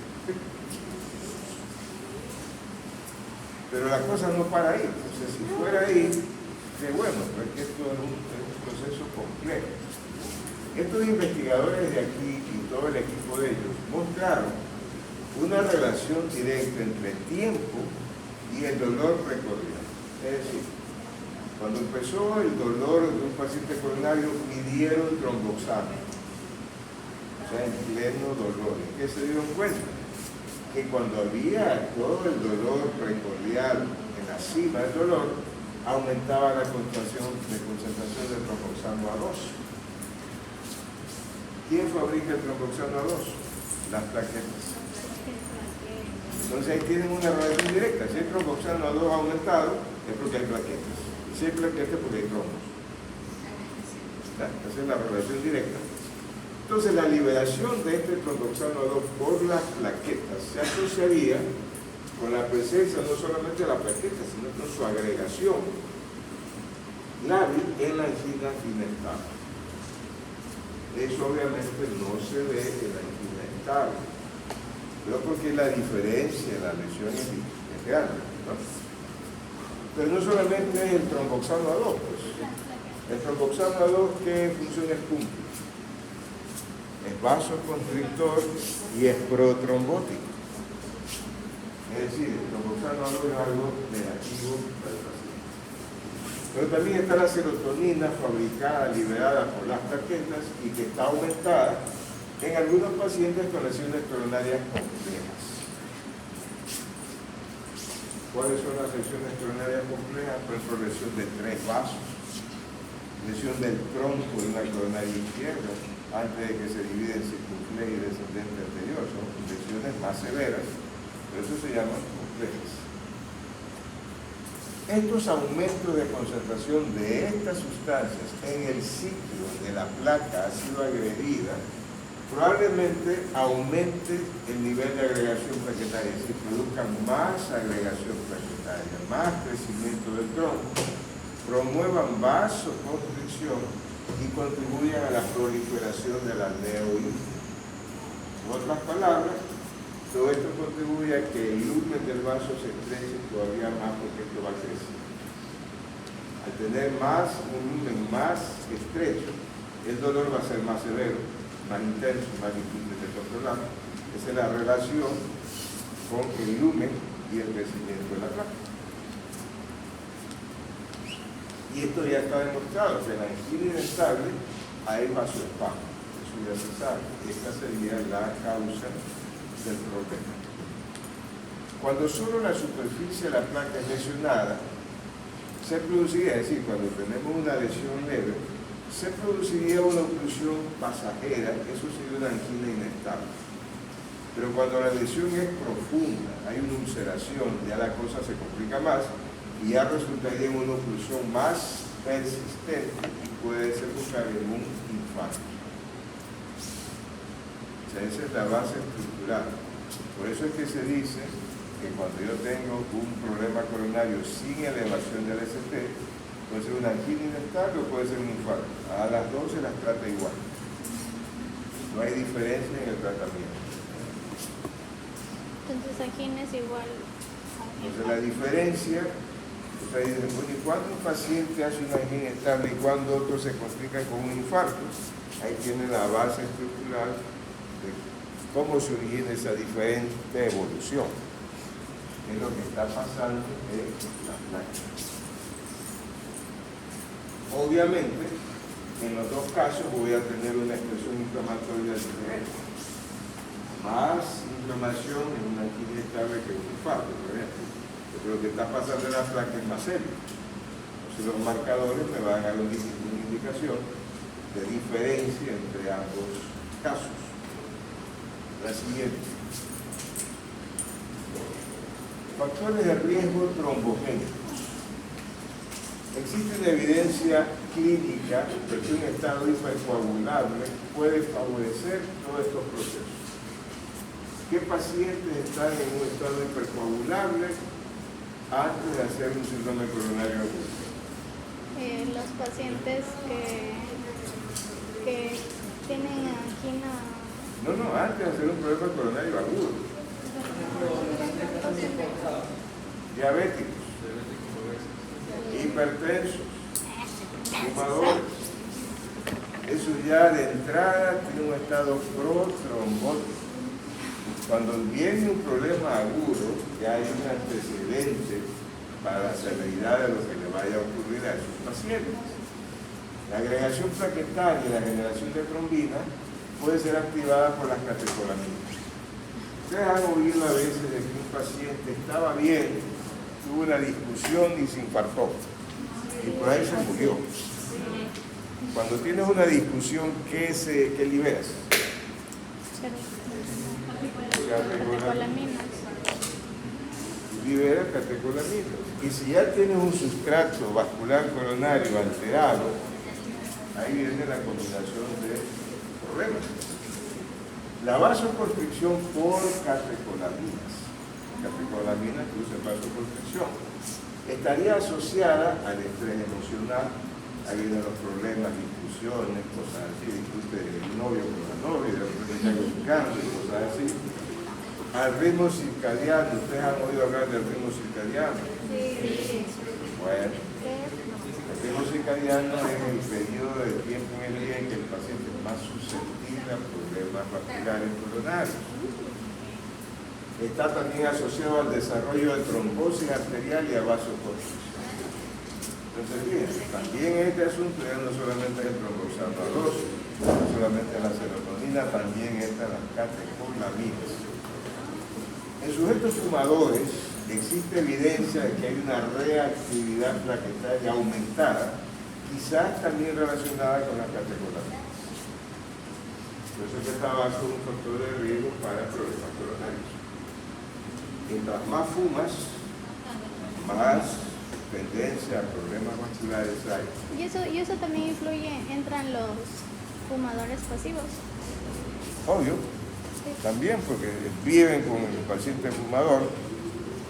Pero la cosa no para ahí. Entonces, si fuera ahí, qué bueno, porque esto es un proceso complejo. Estos investigadores de aquí y todo el equipo de ellos mostraron una relación directa entre el tiempo y el dolor precordial. Es decir, cuando empezó el dolor de un paciente coronario, midieron tromboxano. O sea, en pleno dolor. ¿Y qué se dieron cuenta? Que que cuando había todo el dolor precordial en la cima del dolor, aumentaba la concentración de tromboxano A2. ¿Quién fabrica el tromboxano A2? Las plaquetas. Entonces ahí tienen una relación directa. Si el tromboxano A2 ha aumentado, es porque hay plaquetas. Y si hay plaquetas, es porque hay trombos. Esa es la relación directa. Entonces la liberación de este tromboxano A2 por las plaquetas se asociaría con la presencia no solamente de la plaqueta, sino con su agregación lábil en la angina inestable. Eso obviamente no se ve en la angina estable, pero porque la diferencia en la lesión es grande, ¿no? Pero no solamente es el tromboxano A2, pues. El tromboxano A2, ¿qué funciones cumple? Es vasoconstrictor y es protrombótico. Es decir, el tromboxano A2 es algo negativo para el paciente. Pero también está la serotonina fabricada, liberada por las plaquetas y que está aumentada en algunos pacientes con lesiones coronarias complejas. ¿Cuáles son las lesiones coronarias complejas? Por ejemplo, lesión de 3 vasos, lesión del tronco de una coronaria izquierda, antes de que se divide en circunflejo y descendente anterior. Son lesiones más severas, pero eso se llaman complejas. Estos aumentos de concentración de estas sustancias en el sitio de la placa ha sido agredida, probablemente aumente el nivel de agregación plaquetaria, es decir, produzcan más agregación plaquetaria, más crecimiento del tronco, promuevan vasoconstricción y contribuyan a la proliferación de la neoínfula. En otras palabras, todo esto contribuye a que el lumen del vaso se estreche todavía más porque esto va a crecer. Al tener un lumen más estrecho, el dolor va a ser más severo, más intenso, más difícil de controlar. Esa es la relación con el lumen y el crecimiento de la placa. Y esto ya está demostrado, que en la angina inestable hay vasoespasmo. Eso ya se sabe. Esta sería la causa del problema. Cuando solo la superficie de la placa es lesionada, se produciría, es decir, cuando tenemos una lesión leve, se produciría una oclusión pasajera, eso sería una angina inestable. Pero cuando la lesión es profunda, hay una ulceración, ya la cosa se complica más y ya resultaría en una oclusión más persistente y puede desembocar en un infarto. O sea, esa es la base estructural. Por eso es que se dice que cuando yo tengo un problema coronario sin elevación del ST, puede ser una angina inestable o puede ser un infarto. A las dos se las trata igual. No hay diferencia en el tratamiento. Entonces angina es igual. Entonces la diferencia, ustedes dicen, bueno, ¿y cuándo un paciente hace una angina estable y cuándo otro se complica con un infarto? Ahí tiene la base estructural de cómo se origina esa diferente evolución. Es lo que está pasando en la placa. Obviamente, en los dos casos voy a tener una expresión inflamatoria diferente. Más inflamación en una angina estable que en un infarto, por ejemplo. Pero lo que está pasando en la placa es más serio. Entonces los marcadores me van a dar una indicación de diferencia entre ambos casos. La siguiente. Factores de riesgo trombogénicos. Existe evidencia clínica de que un estado hipercoagulable puede favorecer todos estos procesos. ¿Qué pacientes están en un estado hipercoagulable antes de hacer un síndrome coronario agudo? Los pacientes que tienen angina. No, antes de hacer un problema coronario agudo. Diabéticos, hipertensos, fumadores. Eso ya de entrada tiene un estado protrombótico. Cuando viene un problema agudo, ya hay un antecedente para la severidad de lo que le vaya a ocurrir a esos pacientes. La agregación plaquetaria y la generación de trombina puede ser activada por las catecolaminas. Ustedes han oído a veces de que un paciente estaba bien, tuvo una discusión y se infartó. Y por ahí se murió. Cuando tienes una discusión, ¿qué liberas? Catecolaminas. Libera catecolaminas. Y si ya tienes un sustrato vascular coronario alterado, ahí viene la combinación de problemas. La vasoconstricción por catecolaminas. Catecolaminas produce vasoconstricción. Estaría asociada al estrés emocional. Ahí vienen los problemas, discusiones, cosas así, discute el novio con la novia, de repente está buscando y cosas así. Al ritmo circadiano, ¿ustedes han oído hablar del ritmo circadiano? Sí. Bueno, el ritmo circadiano es el periodo de tiempo en el día en que el paciente es más susceptible a problemas vasculares coronarios. Está también asociado al desarrollo de trombosis arterial y a vasoconstricción. Entonces, fíjense, también este asunto ya no solamente es el trombosano no solamente la serotonina, también está las catecolaminas. En sujetos fumadores existe evidencia de que hay una reactividad plaquetaria aumentada, quizás también relacionada con las catecolaminas. Por eso que el tabaco es un factor de riesgo para problemas coronarios. Mientras más fumas, más tendencia a problemas vasculares hay. Y eso también influye, entran los fumadores pasivos. Obvio, también porque viven con el paciente fumador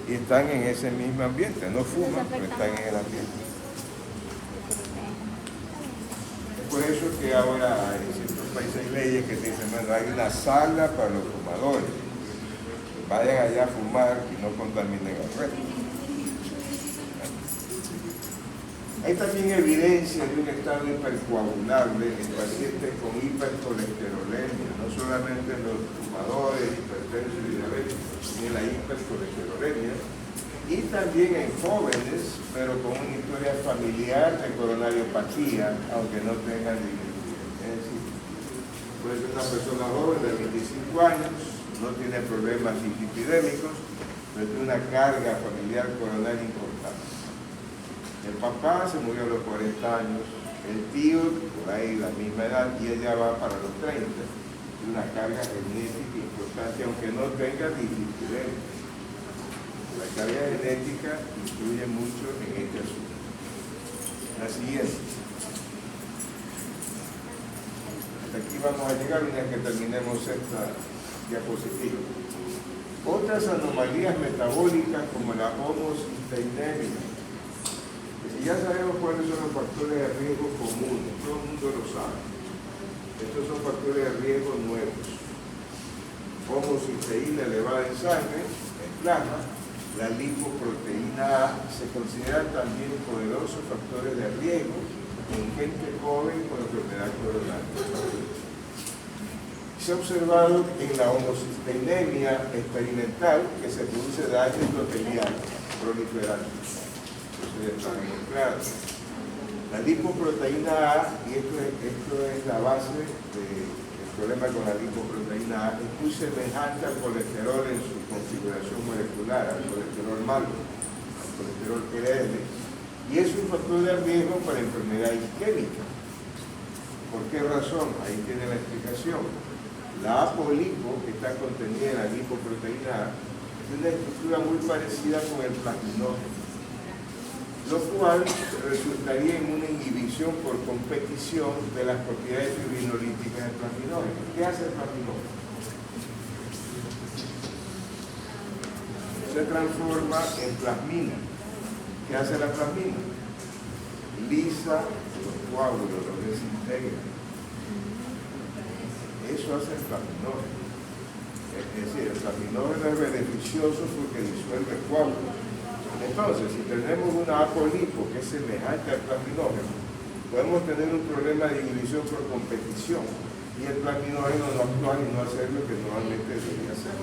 y están en ese mismo ambiente, no fuman, pero están en el ambiente. Es por eso que ahora en ciertos países hay leyes que dicen, bueno, hay una sala para los fumadores, vayan allá a fumar y no contaminen al resto. Hay también evidencia de un estado hipercoagulable en pacientes con hipercolesterolemia, no solamente en los fumadores, hipertensos y diabéticos, sino en la hipercolesterolemia, y también en jóvenes, pero con una historia familiar de coronariopatía, aunque no tengan diabetes. Es decir, puede ser una persona joven de 25 años, no tiene problemas hiperlipidémicos, pero tiene una carga familiar coronaria importante. El papá se murió a los 40 años, el tío por ahí la misma edad y ella va para los 30. Tiene una carga genética importante, aunque no tenga dislipidemia. La carga genética influye mucho en este asunto. La siguiente. Hasta aquí vamos a llegar una vez que terminemos esta diapositiva. Otras anomalías metabólicas como la homocisteinemia. Ya sabemos cuáles son los factores de riesgo comunes, todo el mundo lo sabe. Estos son factores de riesgo nuevos. Homocisteína elevada en sangre, en plasma, la lipoproteína A se consideran también poderosos factores de riesgo en gente joven con enfermedad coronaria. Se ha observado en la homocisteinemia experimental que se produce daño endotelial proliferante. Claro. La lipoproteína A, y esto es la base del problema con la lipoproteína A, es muy semejante al colesterol en su configuración molecular, al colesterol malo, al colesterol LDL, y es un factor de riesgo para enfermedad isquémica. ¿Por qué razón? Ahí tiene la explicación. La apolipo, que está contenida en la lipoproteína A, tiene una estructura muy parecida con el plasminógeno, lo cual resultaría en una inhibición por competición de las propiedades fibrinolíticas del plasminógeno. ¿Qué hace el plasminógeno? Se transforma en plasmina. ¿Qué hace la plasmina? Lisa los coágulos, los desintegra. Eso hace el plasminógeno. Es decir, el plasminógeno es beneficioso porque disuelve coágulos. Entonces, si tenemos una apolipo que es semejante al plasminógeno, podemos tener un problema de inhibición por competición y el plasminógeno no actuar y no hacer lo que normalmente debería hacer.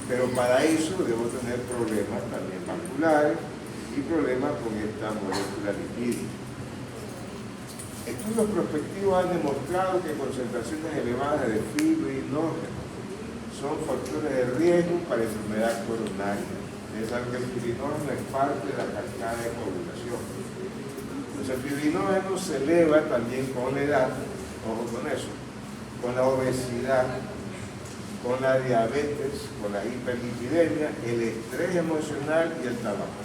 Pero para eso debo tener problemas también vasculares y problemas con esta molécula lipídica. Estudios prospectivos han demostrado que concentraciones elevadas de fibrinógeno son factores de riesgo para enfermedad coronaria. Es algo que el fibrinogen es parte de la cascada de coagulación. Entonces el fibrinógeno se eleva también con la edad, ojo con eso, con la obesidad, con la diabetes, con la hiperlipidemia, el estrés emocional y el tabaco.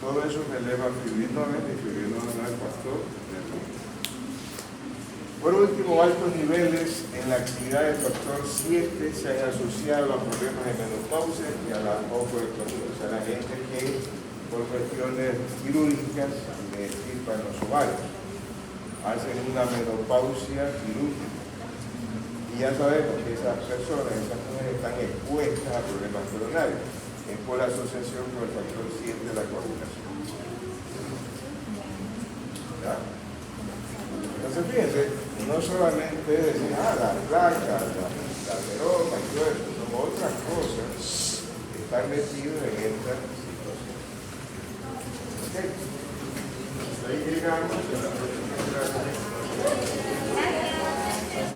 Todo eso me eleva el fibrinógeno y el fibrinógeno es factor de riesgo. Por último, altos niveles en la actividad del factor 7 se han asociado a problemas de menopausia y a la ovoectomía. O sea, la gente que por cuestiones quirúrgicas le extirpan los ovarios, hacen una menopausia quirúrgica. Y ya sabemos que esas personas, esas mujeres están expuestas a problemas coronarios. Es por la asociación con el factor 7 de la coagulación. ¿Ya? Entonces, fíjense, no solamente es decir, las placas, la ateroma y todo eso, son otras cosas que están metidas en esta situación. ¿Ok? Ahí llegamos a la próxima clase.